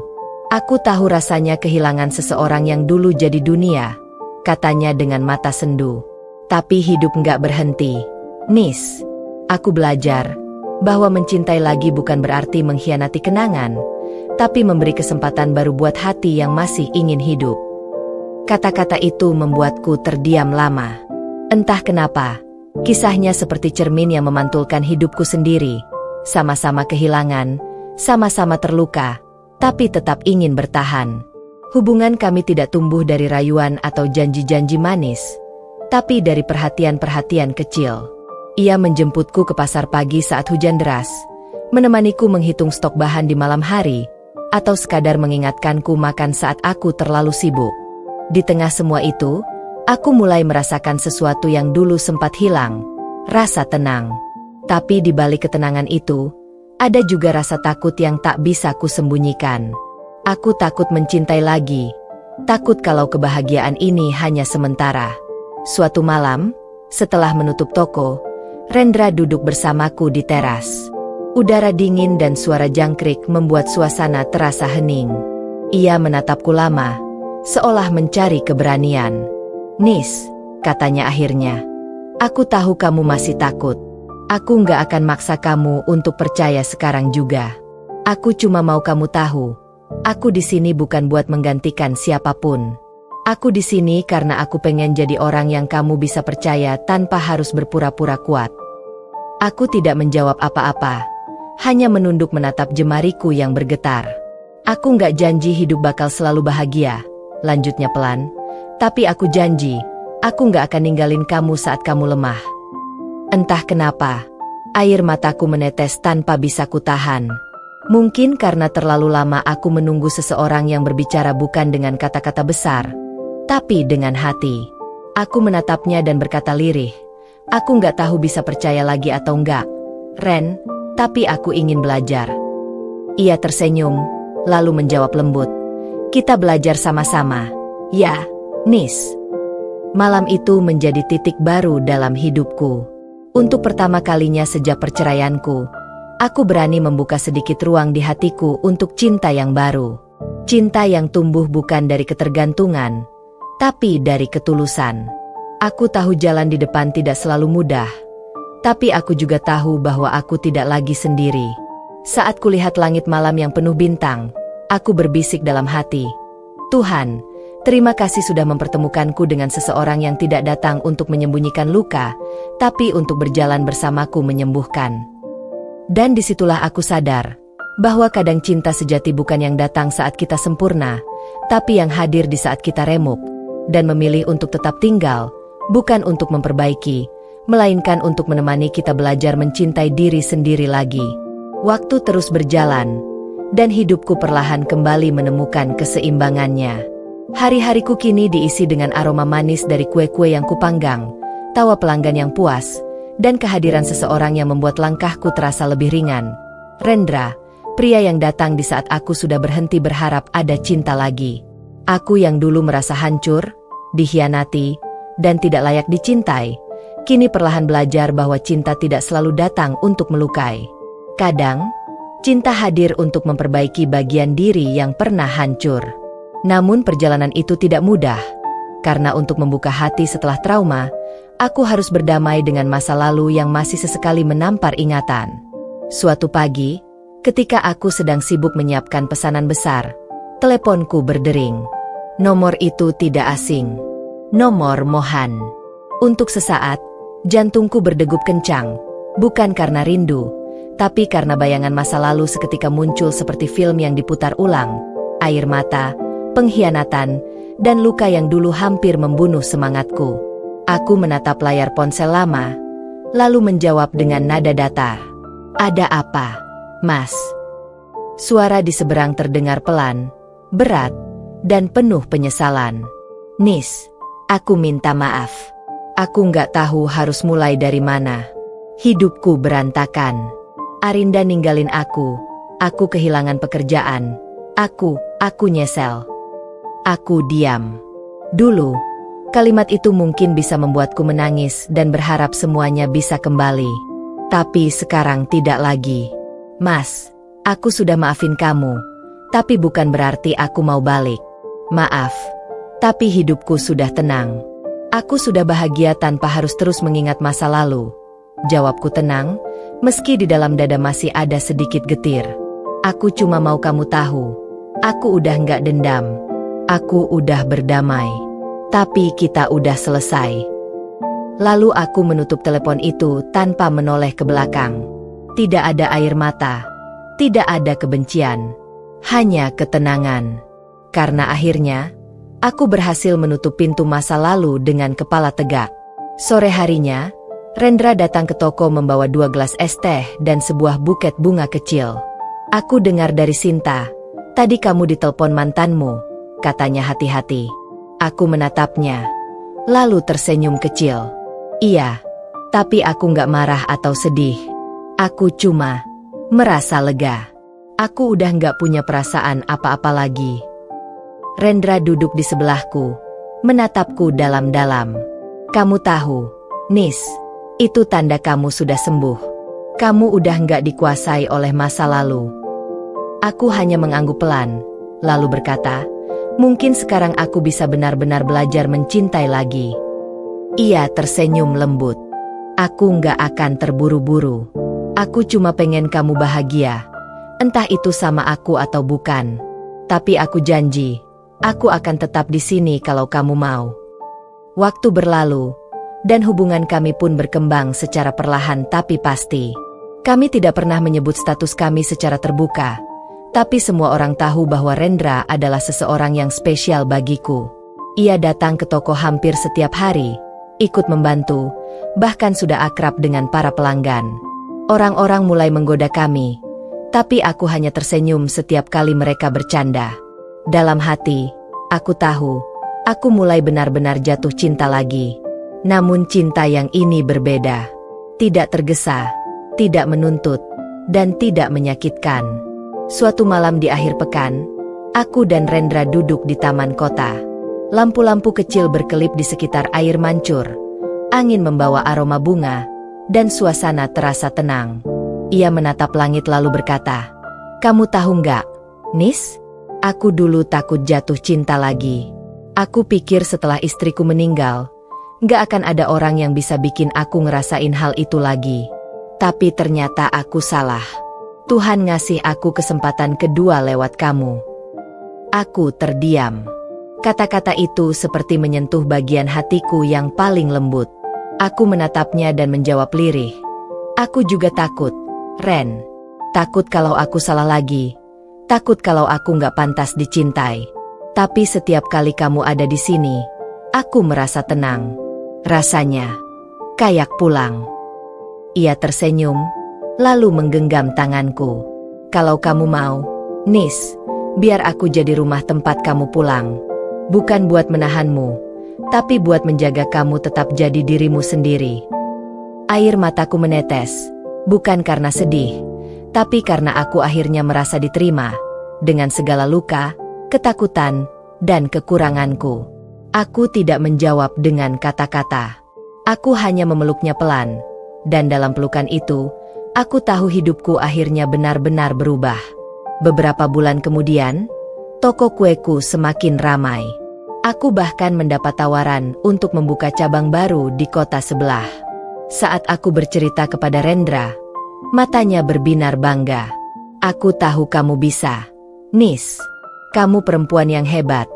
Aku tahu rasanya kehilangan seseorang yang dulu jadi dunia, katanya dengan mata sendu. Tapi hidup nggak berhenti. Nis, aku belajar bahwa mencintai lagi bukan berarti mengkhianati kenangan, tapi memberi kesempatan baru buat hati yang masih ingin hidup. Kata-kata itu membuatku terdiam lama. Entah kenapa, kisahnya seperti cermin yang memantulkan hidupku sendiri. Sama-sama kehilangan, sama-sama terluka, tapi tetap ingin bertahan. Hubungan kami tidak tumbuh dari rayuan atau janji-janji manis, tapi dari perhatian-perhatian kecil. Ia menjemputku ke pasar pagi saat hujan deras, menemaniku menghitung stok bahan di malam hari, atau sekadar mengingatkanku makan saat aku terlalu sibuk. Di tengah semua itu, aku mulai merasakan sesuatu yang dulu sempat hilang, rasa tenang. Tapi di balik ketenangan itu, ada juga rasa takut yang tak bisa kusembunyikan. Aku takut mencintai lagi, takut kalau kebahagiaan ini hanya sementara. Suatu malam, setelah menutup toko, Rendra duduk bersamaku di teras. Udara dingin dan suara jangkrik membuat suasana terasa hening. Ia menatapku lama, seolah mencari keberanian. Nis, katanya akhirnya, aku tahu kamu masih takut. Aku nggak akan maksa kamu untuk percaya sekarang juga. Aku cuma mau kamu tahu, aku di sini bukan buat menggantikan siapapun. Aku di sini karena aku pengen jadi orang yang kamu bisa percaya tanpa harus berpura-pura kuat. Aku tidak menjawab apa-apa, hanya menunduk menatap jemariku yang bergetar. Aku nggak janji hidup bakal selalu bahagia, lanjutnya pelan. Tapi aku janji, aku nggak akan ninggalin kamu saat kamu lemah. Entah kenapa, air mataku menetes tanpa bisa kutahan. Mungkin karena terlalu lama aku menunggu seseorang yang berbicara bukan dengan kata-kata besar, tapi dengan hati. Aku menatapnya dan berkata lirih, aku nggak tahu bisa percaya lagi atau enggak, Ren, tapi aku ingin belajar. Ia tersenyum, lalu menjawab lembut, kita belajar sama-sama, ya, Nis. Malam itu menjadi titik baru dalam hidupku. Untuk pertama kalinya sejak perceraianku, aku berani membuka sedikit ruang di hatiku untuk cinta yang baru. Cinta yang tumbuh bukan dari ketergantungan, tapi dari ketulusan. Aku tahu jalan di depan tidak selalu mudah, tapi aku juga tahu bahwa aku tidak lagi sendiri. Saat kulihat langit malam yang penuh bintang, aku berbisik dalam hati, Tuhan, terima kasih sudah mempertemukanku dengan seseorang yang tidak datang untuk menyembunyikan luka, tapi untuk berjalan bersamaku menyembuhkan. Dan disitulah aku sadar, bahwa kadang cinta sejati bukan yang datang saat kita sempurna, tapi yang hadir di saat kita remuk, dan memilih untuk tetap tinggal, bukan untuk memperbaiki, melainkan untuk menemani kita belajar mencintai diri sendiri lagi. Waktu terus berjalan, dan hidupku perlahan kembali menemukan keseimbangannya. Hari-hariku kini diisi dengan aroma manis dari kue-kue yang kupanggang, tawa pelanggan yang puas, dan kehadiran seseorang yang membuat langkahku terasa lebih ringan. Rendra, pria yang datang di saat aku sudah berhenti berharap ada cinta lagi. Aku yang dulu merasa hancur, dikhianati, dan tidak layak dicintai, kini perlahan belajar bahwa cinta tidak selalu datang untuk melukai. Kadang, cinta hadir untuk memperbaiki bagian diri yang pernah hancur. Namun perjalanan itu tidak mudah, karena untuk membuka hati setelah trauma, aku harus berdamai dengan masa lalu yang masih sesekali menampar ingatan. Suatu pagi, ketika aku sedang sibuk menyiapkan pesanan besar, teleponku berdering. Nomor itu tidak asing. Nomor Mohan. Untuk sesaat, jantungku berdegup kencang, bukan karena rindu, tapi karena bayangan masa lalu seketika muncul seperti film yang diputar ulang. Air mata, pengkhianatan, dan luka yang dulu hampir membunuh semangatku. Aku menatap layar ponsel lama, lalu menjawab dengan nada datar. Ada apa, Mas? Suara di seberang terdengar pelan, berat, dan penuh penyesalan. Nis, aku minta maaf. Aku nggak tahu harus mulai dari mana. Hidupku berantakan. Arinda ninggalin aku kehilangan pekerjaan. Aku nyesel. Aku diam. Dulu, Kalimat itu mungkin bisa membuatku menangis dan berharap semuanya bisa kembali. Tapi sekarang tidak lagi. Mas, aku sudah maafin kamu, tapi bukan berarti aku mau balik. Maaf, tapi hidupku sudah tenang. Aku sudah bahagia tanpa harus terus mengingat masa lalu. Jawabku tenang, meski di dalam dada masih ada sedikit getir. Aku cuma mau kamu tahu, aku udah nggak dendam. Aku udah berdamai. Tapi kita udah selesai. Lalu aku menutup telepon itu tanpa menoleh ke belakang. Tidak ada air mata, tidak ada kebencian, hanya ketenangan. Karena akhirnya, aku berhasil menutup pintu masa lalu dengan kepala tegak. Sore harinya, Rendra datang ke toko membawa 2 gelas es teh dan sebuah buket bunga kecil. Aku dengar dari Sinta, tadi kamu ditelepon mantanmu, katanya hati-hati. Aku menatapnya, lalu tersenyum kecil. Iya, tapi aku nggak marah atau sedih. Aku cuma merasa lega. Aku udah nggak punya perasaan apa-apa lagi. Rendra duduk di sebelahku, menatapku dalam-dalam. Kamu tahu, Nis, itu tanda kamu sudah sembuh. Kamu udah nggak dikuasai oleh masa lalu. Aku hanya mengangguk pelan, lalu berkata, mungkin sekarang aku bisa benar-benar belajar mencintai lagi. Ia tersenyum lembut. Aku nggak akan terburu-buru. Aku cuma pengen kamu bahagia. Entah itu sama aku atau bukan. Tapi aku janji, aku akan tetap di sini kalau kamu mau. Waktu berlalu, dan hubungan kami pun berkembang secara perlahan tapi pasti. Kami tidak pernah menyebut status kami secara terbuka. Tapi semua orang tahu bahwa Rendra adalah seseorang yang spesial bagiku. Ia datang ke toko hampir setiap hari, ikut membantu, bahkan sudah akrab dengan para pelanggan. Orang-orang mulai menggoda kami, tapi aku hanya tersenyum setiap kali mereka bercanda. Dalam hati, aku tahu, aku mulai benar-benar jatuh cinta lagi. Namun cinta yang ini berbeda. Tidak tergesa, tidak menuntut, dan tidak menyakitkan. Suatu malam di akhir pekan, aku dan Rendra duduk di taman kota. Lampu-lampu kecil berkelip di sekitar air mancur. Angin membawa aroma bunga, dan suasana terasa tenang. Ia menatap langit lalu berkata, kamu tahu nggak, Nis? Aku dulu takut jatuh cinta lagi. Aku pikir setelah istriku meninggal, nggak akan ada orang yang bisa bikin aku ngerasain hal itu lagi. Tapi ternyata aku salah. Tuhan ngasih aku kesempatan kedua lewat kamu. Aku terdiam. Kata-kata itu seperti menyentuh bagian hatiku yang paling lembut. Aku menatapnya dan menjawab lirih. Aku juga takut, Ren. Takut kalau aku salah lagi. Takut kalau aku nggak pantas dicintai. Tapi setiap kali kamu ada di sini, aku merasa tenang. Rasanya kayak pulang. Ia tersenyum, lalu menggenggam tanganku. Kalau kamu mau, Nis, biar aku jadi rumah tempat kamu pulang. Bukan buat menahanmu, tapi buat menjaga kamu tetap jadi dirimu sendiri. Air mataku menetes, bukan karena sedih, tapi karena aku akhirnya merasa diterima, dengan segala luka, ketakutan, dan kekuranganku. Aku tidak menjawab dengan kata-kata. Aku hanya memeluknya pelan, dan dalam pelukan itu, aku tahu hidupku akhirnya benar-benar berubah. Beberapa bulan kemudian, toko kueku semakin ramai. Aku bahkan mendapat tawaran untuk membuka cabang baru di kota sebelah. Saat aku bercerita kepada Rendra, matanya berbinar bangga. Aku tahu kamu bisa, Nis. Kamu perempuan yang hebat,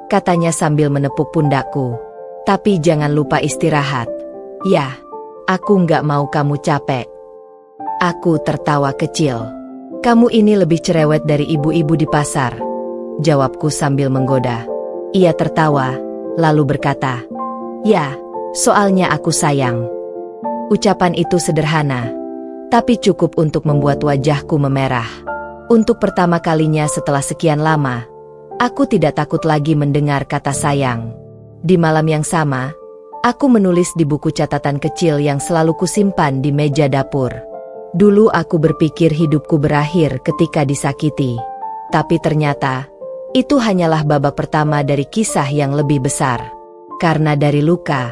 katanya sambil menepuk pundakku. Tapi jangan lupa istirahat. Ya, aku nggak mau kamu capek. Aku tertawa kecil. Kamu ini lebih cerewet dari ibu-ibu di pasar, jawabku sambil menggoda. Ia tertawa, lalu berkata, ya, soalnya aku sayang. Ucapan itu sederhana, tapi cukup untuk membuat wajahku memerah. Untuk pertama kalinya setelah sekian lama, aku tidak takut lagi mendengar kata sayang. Di malam yang sama, aku menulis di buku catatan kecil yang selalu kusimpan di meja dapur. Dulu aku berpikir hidupku berakhir ketika disakiti. Tapi ternyata, itu hanyalah babak pertama dari kisah yang lebih besar. Karena dari luka,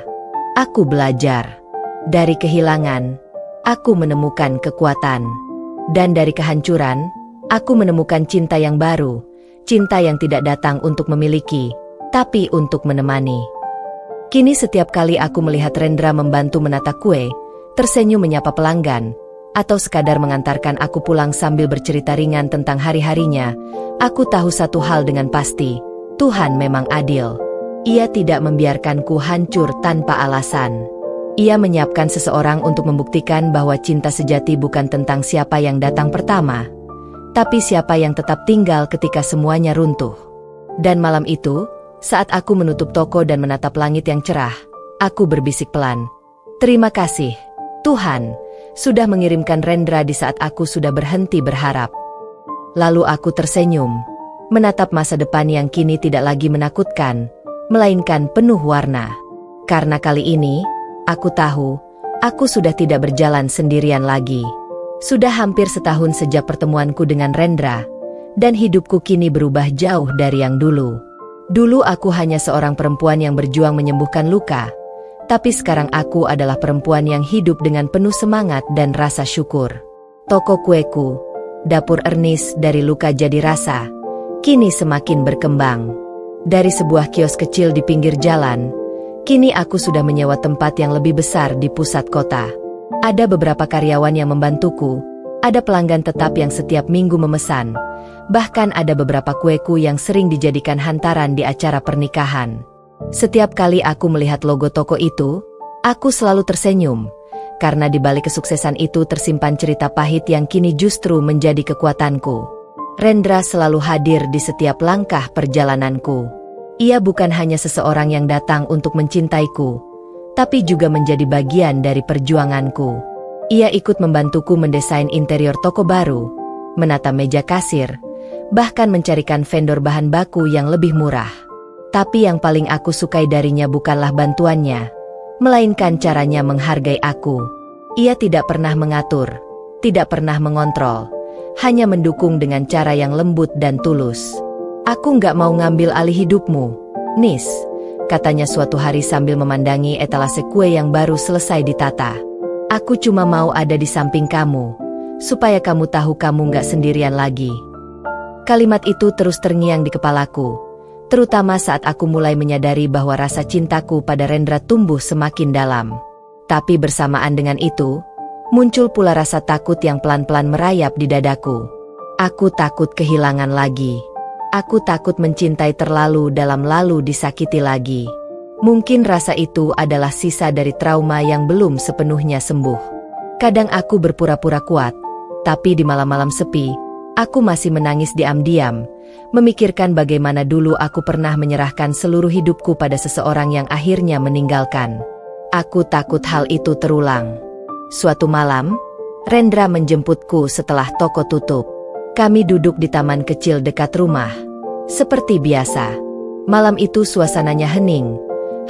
aku belajar. Dari kehilangan, aku menemukan kekuatan. Dan dari kehancuran, aku menemukan cinta yang baru. Cinta yang tidak datang untuk memiliki, tapi untuk menemani. Kini setiap kali aku melihat Rendra membantu menata kue, tersenyum menyapa pelanggan, atau sekadar mengantarkan aku pulang sambil bercerita ringan tentang hari-harinya, aku tahu satu hal dengan pasti, Tuhan memang adil. Ia tidak membiarkanku hancur tanpa alasan. Ia menyiapkan seseorang untuk membuktikan bahwa cinta sejati bukan tentang siapa yang datang pertama, tapi siapa yang tetap tinggal ketika semuanya runtuh. Dan malam itu, saat aku menutup toko dan menatap langit yang cerah, aku berbisik pelan, "Terima kasih, Tuhan, sudah mengirimkan Rendra di saat aku sudah berhenti berharap." Lalu aku tersenyum, menatap masa depan yang kini tidak lagi menakutkan, melainkan penuh warna. Karena kali ini, aku tahu, aku sudah tidak berjalan sendirian lagi. Sudah hampir setahun sejak pertemuanku dengan Rendra, dan hidupku kini berubah jauh dari yang dulu. Dulu aku hanya seorang perempuan yang berjuang menyembuhkan luka, tapi sekarang aku adalah perempuan yang hidup dengan penuh semangat dan rasa syukur. Toko kueku, dapur Ernest dari luka jadi rasa, kini semakin berkembang. Dari sebuah kios kecil di pinggir jalan, kini aku sudah menyewa tempat yang lebih besar di pusat kota. Ada beberapa karyawan yang membantuku, ada pelanggan tetap yang setiap minggu memesan, bahkan ada beberapa kueku yang sering dijadikan hantaran di acara pernikahan. Setiap kali aku melihat logo toko itu, aku selalu tersenyum, karena di balik kesuksesan itu tersimpan cerita pahit yang kini justru menjadi kekuatanku. Rendra selalu hadir di setiap langkah perjalananku. Ia bukan hanya seseorang yang datang untuk mencintaiku, tapi juga menjadi bagian dari perjuanganku. Ia ikut membantuku mendesain interior toko baru, menata meja kasir, bahkan mencarikan vendor bahan baku yang lebih murah. Tapi yang paling aku sukai darinya bukanlah bantuannya, melainkan caranya menghargai aku. Ia tidak pernah mengatur, tidak pernah mengontrol, hanya mendukung dengan cara yang lembut dan tulus. "Aku nggak mau ngambil alih hidupmu, Nis," katanya suatu hari sambil memandangi etalase kue yang baru selesai ditata. "Aku cuma mau ada di samping kamu, supaya kamu tahu kamu nggak sendirian lagi." Kalimat itu terus terngiang di kepalaku, terutama saat aku mulai menyadari bahwa rasa cintaku pada Rendra tumbuh semakin dalam. Tapi bersamaan dengan itu, muncul pula rasa takut yang pelan-pelan merayap di dadaku. Aku takut kehilangan lagi. Aku takut mencintai terlalu dalam lalu disakiti lagi. Mungkin rasa itu adalah sisa dari trauma yang belum sepenuhnya sembuh. Kadang aku berpura-pura kuat, tapi di malam-malam sepi, aku masih menangis diam-diam, memikirkan bagaimana dulu aku pernah menyerahkan seluruh hidupku pada seseorang yang akhirnya meninggalkan. Aku takut hal itu terulang. Suatu malam, Rendra menjemputku setelah toko tutup. Kami duduk di taman kecil dekat rumah. Seperti biasa, malam itu suasananya hening.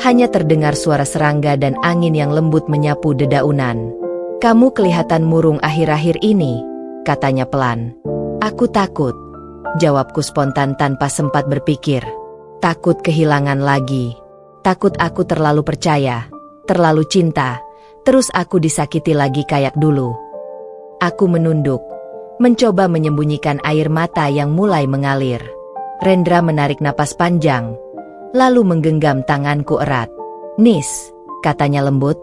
Hanya terdengar suara serangga dan angin yang lembut menyapu dedaunan. "Kamu kelihatan murung akhir-akhir ini," katanya pelan. "Aku takut," jawabku spontan tanpa sempat berpikir. "Takut kehilangan lagi. Takut aku terlalu percaya, terlalu cinta, terus aku disakiti lagi kayak dulu." Aku menunduk, mencoba menyembunyikan air mata yang mulai mengalir. Rendra menarik napas panjang, lalu menggenggam tanganku erat. "Nis," katanya lembut,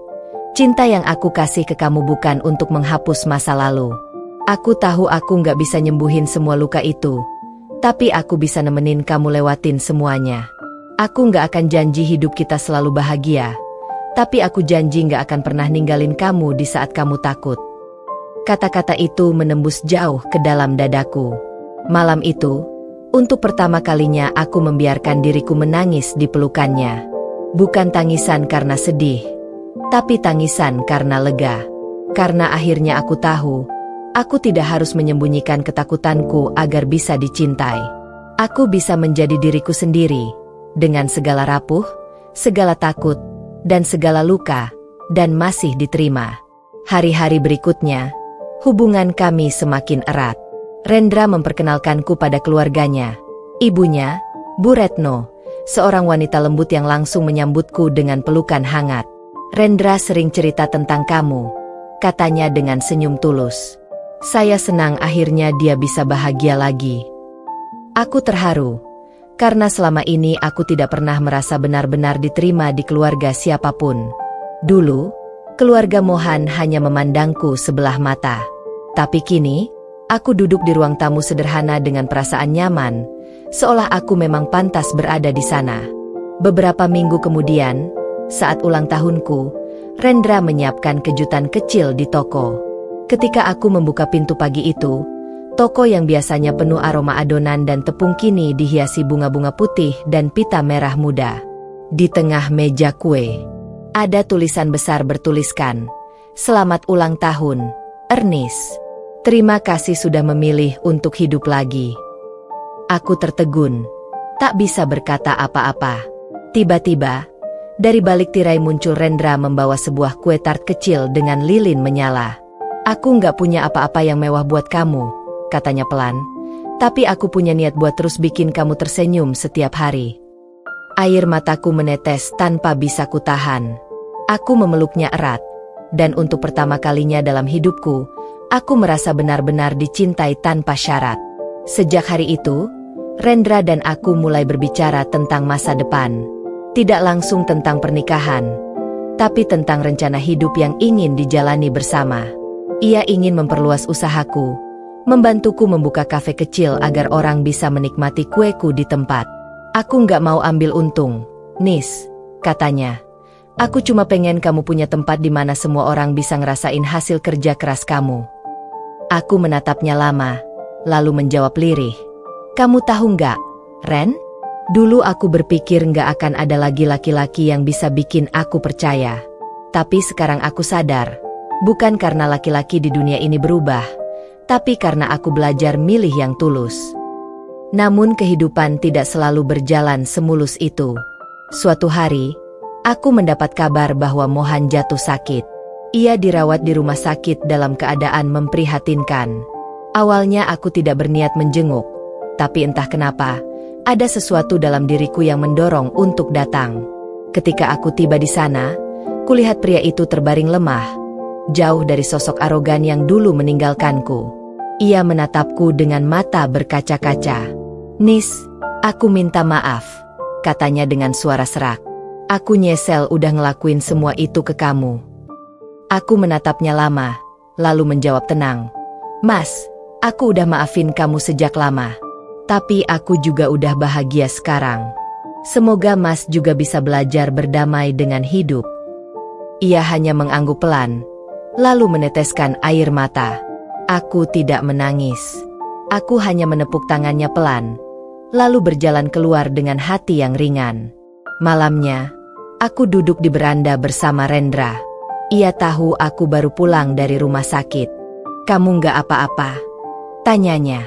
"cinta yang aku kasih ke kamu bukan untuk menghapus masa lalu. Aku tahu aku nggak bisa nyembuhin semua luka itu, tapi aku bisa nemenin kamu lewatin semuanya. Aku nggak akan janji hidup kita selalu bahagia, tapi aku janji nggak akan pernah ninggalin kamu di saat kamu takut." Kata-kata itu menembus jauh ke dalam dadaku. Malam itu, untuk pertama kalinya aku membiarkan diriku menangis di pelukannya. Bukan tangisan karena sedih, tapi tangisan karena lega. Karena akhirnya aku tahu, aku tidak harus menyembunyikan ketakutanku agar bisa dicintai. Aku bisa menjadi diriku sendiri, dengan segala rapuh, segala takut, dan segala luka, dan masih diterima. Hari-hari berikutnya, hubungan kami semakin erat. Rendra memperkenalkanku pada keluarganya, ibunya, Bu Retno, seorang wanita lembut yang langsung menyambutku dengan pelukan hangat. "Rendra sering cerita tentang kamu," katanya dengan senyum tulus. Saya senang akhirnya dia bisa bahagia lagi. Aku terharu, karena selama ini aku tidak pernah merasa benar-benar diterima di keluarga siapapun. Dulu, keluarga Mohan hanya memandangku sebelah mata. Tapi kini, aku duduk di ruang tamu sederhana dengan perasaan nyaman, seolah aku memang pantas berada di sana. Beberapa minggu kemudian, saat ulang tahunku, Rendra menyiapkan kejutan kecil di toko. Ketika aku membuka pintu pagi itu, toko yang biasanya penuh aroma adonan dan tepung kini dihiasi bunga-bunga putih dan pita merah muda. Di tengah meja kue, ada tulisan besar bertuliskan, "Selamat ulang tahun, Ernest. Terima kasih sudah memilih untuk hidup lagi." Aku tertegun, tak bisa berkata apa-apa. Tiba-tiba, dari balik tirai muncul Rendra membawa sebuah kue tart kecil dengan lilin menyala. "Aku nggak punya apa-apa yang mewah buat kamu," katanya pelan. "Tapi aku punya niat buat terus bikin kamu tersenyum setiap hari." Air mataku menetes tanpa bisa kutahan. Aku memeluknya erat, dan untuk pertama kalinya dalam hidupku, aku merasa benar-benar dicintai tanpa syarat. Sejak hari itu, Rendra dan aku mulai berbicara tentang masa depan. Tidak langsung tentang pernikahan, tapi tentang rencana hidup yang ingin dijalani bersama. Ia ingin memperluas usahaku, membantuku membuka kafe kecil agar orang bisa menikmati kueku di tempat. "Aku nggak mau ambil untung, Nis," katanya. "Aku cuma pengen kamu punya tempat di mana semua orang bisa ngerasain hasil kerja keras kamu." Aku menatapnya lama, lalu menjawab lirih. "Kamu tahu nggak, Ren? Dulu aku berpikir nggak akan ada lagi laki-laki yang bisa bikin aku percaya. Tapi sekarang aku sadar, bukan karena laki-laki di dunia ini berubah, tapi karena aku belajar milih yang tulus." Namun kehidupan tidak selalu berjalan semulus itu. Suatu hari, aku mendapat kabar bahwa Mohan jatuh sakit. Ia dirawat di rumah sakit dalam keadaan memprihatinkan. Awalnya aku tidak berniat menjenguk, tapi entah kenapa, ada sesuatu dalam diriku yang mendorong untuk datang. Ketika aku tiba di sana, kulihat pria itu terbaring lemah, jauh dari sosok arogan yang dulu meninggalkanku. Ia menatapku dengan mata berkaca-kaca. "Nis, aku minta maaf," katanya dengan suara serak. "Aku nyesel udah ngelakuin semua itu ke kamu." Aku menatapnya lama, lalu menjawab tenang. "Mas, aku udah maafin kamu sejak lama. Tapi aku juga udah bahagia sekarang. Semoga Mas juga bisa belajar berdamai dengan hidup." Ia hanya mengangguk pelan, lalu meneteskan air mata. Aku tidak menangis. Aku hanya menepuk tangannya pelan, lalu berjalan keluar dengan hati yang ringan. Malamnya, aku duduk di beranda bersama Rendra. Ia tahu aku baru pulang dari rumah sakit. "Kamu nggak apa-apa?" tanyanya.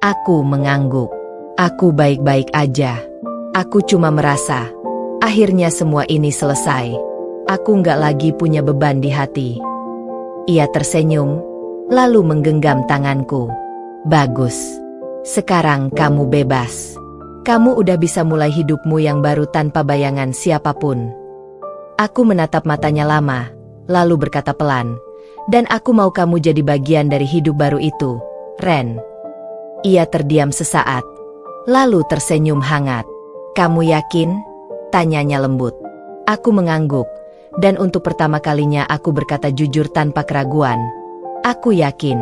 Aku mengangguk. "Aku baik-baik aja. Aku cuma merasa, akhirnya semua ini selesai. Aku nggak lagi punya beban di hati." Ia tersenyum, lalu menggenggam tanganku. "Bagus. Sekarang kamu bebas. Kamu udah bisa mulai hidupmu yang baru tanpa bayangan siapapun." Aku menatap matanya lama, lalu berkata pelan, "Dan aku mau kamu jadi bagian dari hidup baru itu, Ren." Ia terdiam sesaat, lalu tersenyum hangat. "Kamu yakin?" tanyanya lembut. Aku mengangguk, dan untuk pertama kalinya aku berkata jujur tanpa keraguan. "Aku yakin."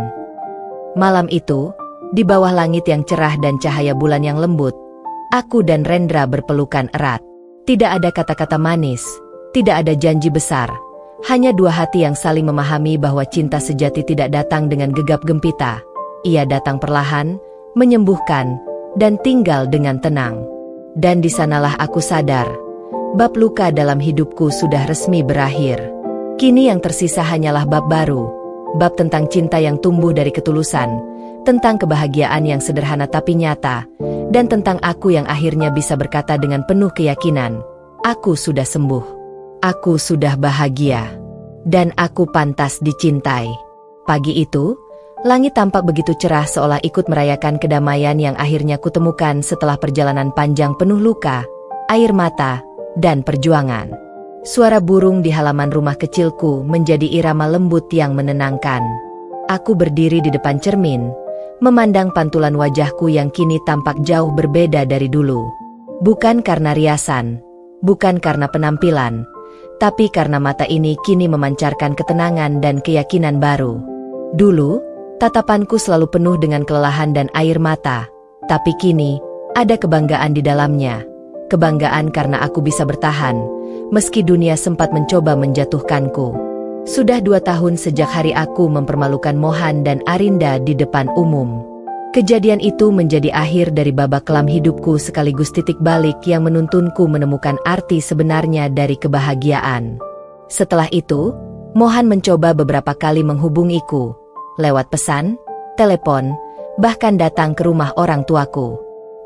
Malam itu, di bawah langit yang cerah dan cahaya bulan yang lembut, aku dan Rendra berpelukan erat. Tidak ada kata-kata manis, tidak ada janji besar, hanya dua hati yang saling memahami bahwa cinta sejati tidak datang dengan gegap gempita. Ia datang perlahan, menyembuhkan, dan tinggal dengan tenang. Dan di sanalah aku sadar, bab luka dalam hidupku sudah resmi berakhir. Kini yang tersisa hanyalah bab baru, bab tentang cinta yang tumbuh dari ketulusan, tentang kebahagiaan yang sederhana tapi nyata, dan tentang aku yang akhirnya bisa berkata dengan penuh keyakinan, "Aku sudah sembuh. Aku sudah bahagia. Dan aku pantas dicintai." Pagi itu, langit tampak begitu cerah seolah ikut merayakan kedamaian yang akhirnya kutemukan setelah perjalanan panjang penuh luka. air mata, dan perjuangan. Suara burung di halaman rumah kecilku menjadi irama lembut yang menenangkan. Aku berdiri di depan cermin, memandang pantulan wajahku yang kini tampak jauh berbeda dari dulu. Bukan karena riasan, bukan karena penampilan, tapi karena mata ini kini memancarkan ketenangan dan keyakinan baru. Dulu, tatapanku selalu penuh dengan kelelahan dan air mata, tapi kini ada kebanggaan di dalamnya. Kebanggaan karena aku bisa bertahan, meski dunia sempat mencoba menjatuhkanku. Sudah 2 tahun sejak hari aku mempermalukan Mohan dan Arinda di depan umum. Kejadian itu menjadi akhir dari babak kelam hidupku sekaligus titik balik yang menuntunku menemukan arti sebenarnya dari kebahagiaan. Setelah itu, Mohan mencoba beberapa kali menghubungiku, lewat pesan, telepon, bahkan datang ke rumah orang tuaku.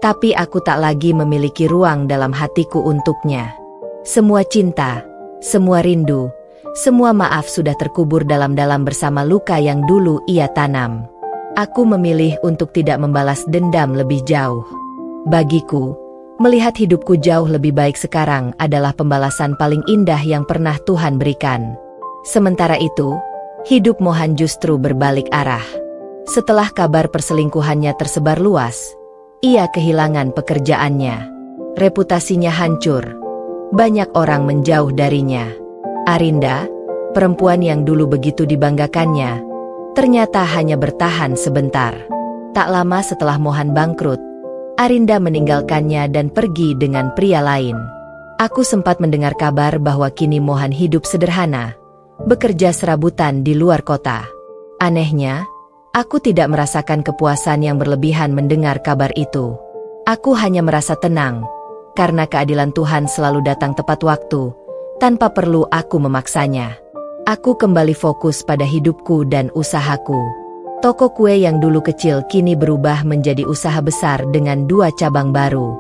Tapi aku tak lagi memiliki ruang dalam hatiku untuknya. Semua cinta, semua rindu, semua maaf sudah terkubur dalam-dalam bersama luka yang dulu ia tanam. Aku memilih untuk tidak membalas dendam lebih jauh. Bagiku, melihat hidupku jauh lebih baik sekarang adalah pembalasan paling indah yang pernah Tuhan berikan. Sementara itu, hidup Mohan justru berbalik arah. Setelah kabar perselingkuhannya tersebar luas, ia kehilangan pekerjaannya. Reputasinya hancur. Banyak orang menjauh darinya. Arinda, perempuan yang dulu begitu dibanggakannya, ternyata hanya bertahan sebentar. Tak lama setelah Mohan bangkrut, Arinda meninggalkannya dan pergi dengan pria lain. Aku sempat mendengar kabar bahwa kini Mohan hidup sederhana, bekerja serabutan di luar kota. Anehnya, aku tidak merasakan kepuasan yang berlebihan mendengar kabar itu. Aku hanya merasa tenang, karena keadilan Tuhan selalu datang tepat waktu, tanpa perlu aku memaksanya. Aku kembali fokus pada hidupku dan usahaku. Toko kue yang dulu kecil kini berubah menjadi usaha besar dengan 2 cabang baru.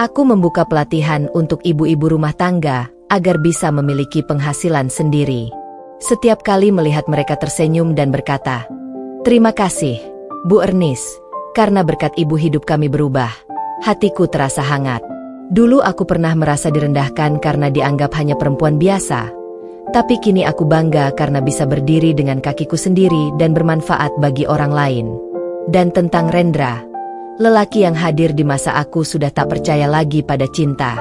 Aku membuka pelatihan untuk ibu-ibu rumah tangga, agar bisa memiliki penghasilan sendiri. Setiap kali melihat mereka tersenyum dan berkata, "Terima kasih, Bu Ernest, karena berkat ibu hidup kami berubah." Hatiku terasa hangat. Dulu aku pernah merasa direndahkan karena dianggap hanya perempuan biasa. Tapi kini aku bangga karena bisa berdiri dengan kakiku sendiri dan bermanfaat bagi orang lain. Dan tentang Rendra, lelaki yang hadir di masa aku sudah tak percaya lagi pada cinta.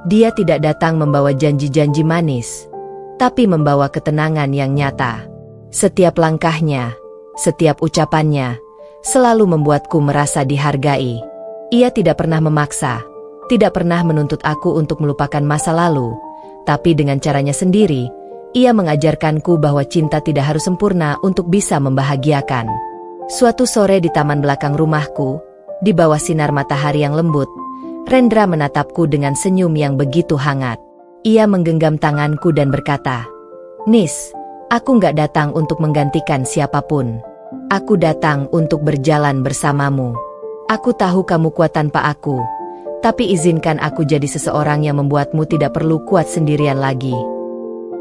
Dia tidak datang membawa janji-janji manis, tapi membawa ketenangan yang nyata. Setiap langkahnya, setiap ucapannya, selalu membuatku merasa dihargai. Ia tidak pernah memaksa, tidak pernah menuntut aku untuk melupakan masa lalu, tapi dengan caranya sendiri, ia mengajarkanku bahwa cinta tidak harus sempurna untuk bisa membahagiakan. Suatu sore di taman belakang rumahku, di bawah sinar matahari yang lembut, Rendra menatapku dengan senyum yang begitu hangat. Ia menggenggam tanganku dan berkata, "Nis, aku nggak datang untuk menggantikan siapapun. Aku datang untuk berjalan bersamamu. Aku tahu kamu kuat tanpa aku, tapi izinkan aku jadi seseorang yang membuatmu tidak perlu kuat sendirian lagi."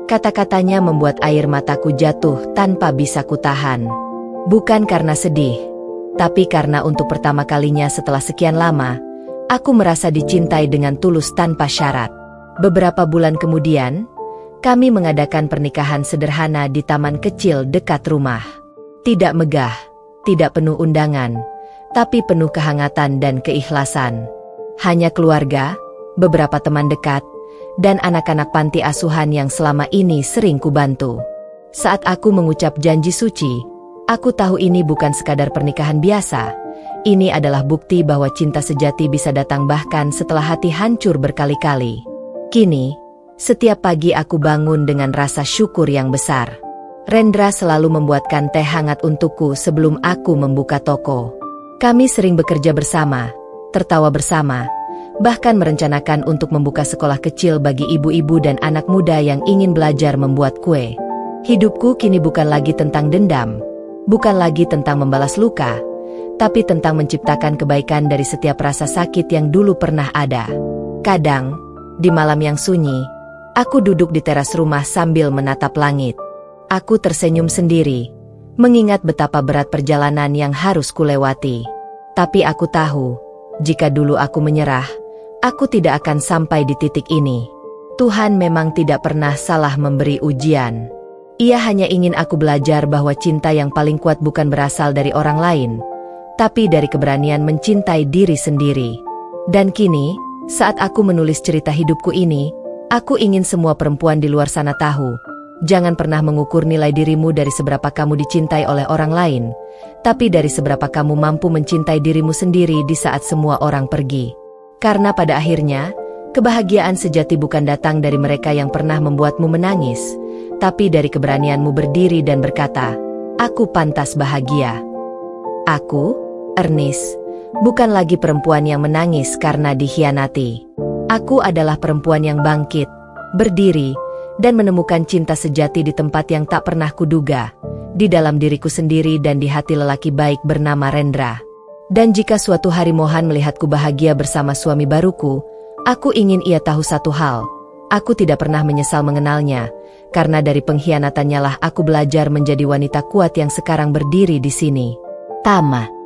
Kata-katanya membuat air mataku jatuh tanpa bisa kutahan. Bukan karena sedih, tapi karena untuk pertama kalinya setelah sekian lama, aku merasa dicintai dengan tulus tanpa syarat. Beberapa bulan kemudian, kami mengadakan pernikahan sederhana di taman kecil dekat rumah. Tidak megah, tidak penuh undangan, tapi penuh kehangatan dan keikhlasan. Hanya keluarga, beberapa teman dekat, dan anak-anak panti asuhan yang selama ini sering kubantu. Saat aku mengucap janji suci, aku tahu ini bukan sekadar pernikahan biasa. Ini adalah bukti bahwa cinta sejati bisa datang bahkan setelah hati hancur berkali-kali. Kini, setiap pagi aku bangun dengan rasa syukur yang besar. Rendra selalu membuatkan teh hangat untukku sebelum aku membuka toko. Kami sering bekerja bersama, tertawa bersama, bahkan merencanakan untuk membuka sekolah kecil bagi ibu-ibu dan anak muda yang ingin belajar membuat kue. Hidupku kini bukan lagi tentang dendam, bukan lagi tentang membalas luka, tapi tentang menciptakan kebaikan dari setiap rasa sakit yang dulu pernah ada. Kadang, di malam yang sunyi, aku duduk di teras rumah sambil menatap langit. Aku tersenyum sendiri, mengingat betapa berat perjalanan yang harus kulewati. Tapi aku tahu, jika dulu aku menyerah, Aku tidak akan sampai di titik ini. Tuhan memang tidak pernah salah memberi ujian. Ia hanya ingin aku belajar bahwa cinta yang paling kuat bukan berasal dari orang lain, tapi dari keberanian mencintai diri sendiri. Dan kini, saat aku menulis cerita hidupku ini, aku ingin semua perempuan di luar sana tahu, jangan pernah mengukur nilai dirimu dari seberapa kamu dicintai oleh orang lain, tapi dari seberapa kamu mampu mencintai dirimu sendiri di saat semua orang pergi. Karena pada akhirnya, kebahagiaan sejati bukan datang dari mereka yang pernah membuatmu menangis, tapi dari keberanianmu berdiri dan berkata, "Aku pantas bahagia." Aku, Ernest, bukan lagi perempuan yang menangis karena dikhianati. Aku adalah perempuan yang bangkit, berdiri, dan menemukan cinta sejati di tempat yang tak pernah kuduga, di dalam diriku sendiri dan di hati lelaki baik bernama Rendra. Dan jika suatu hari Mohan melihatku bahagia bersama suami baruku, aku ingin ia tahu satu hal. Aku tidak pernah menyesal mengenalnya, karena dari pengkhianatannya lah aku belajar menjadi wanita kuat yang sekarang berdiri di sini. Tama.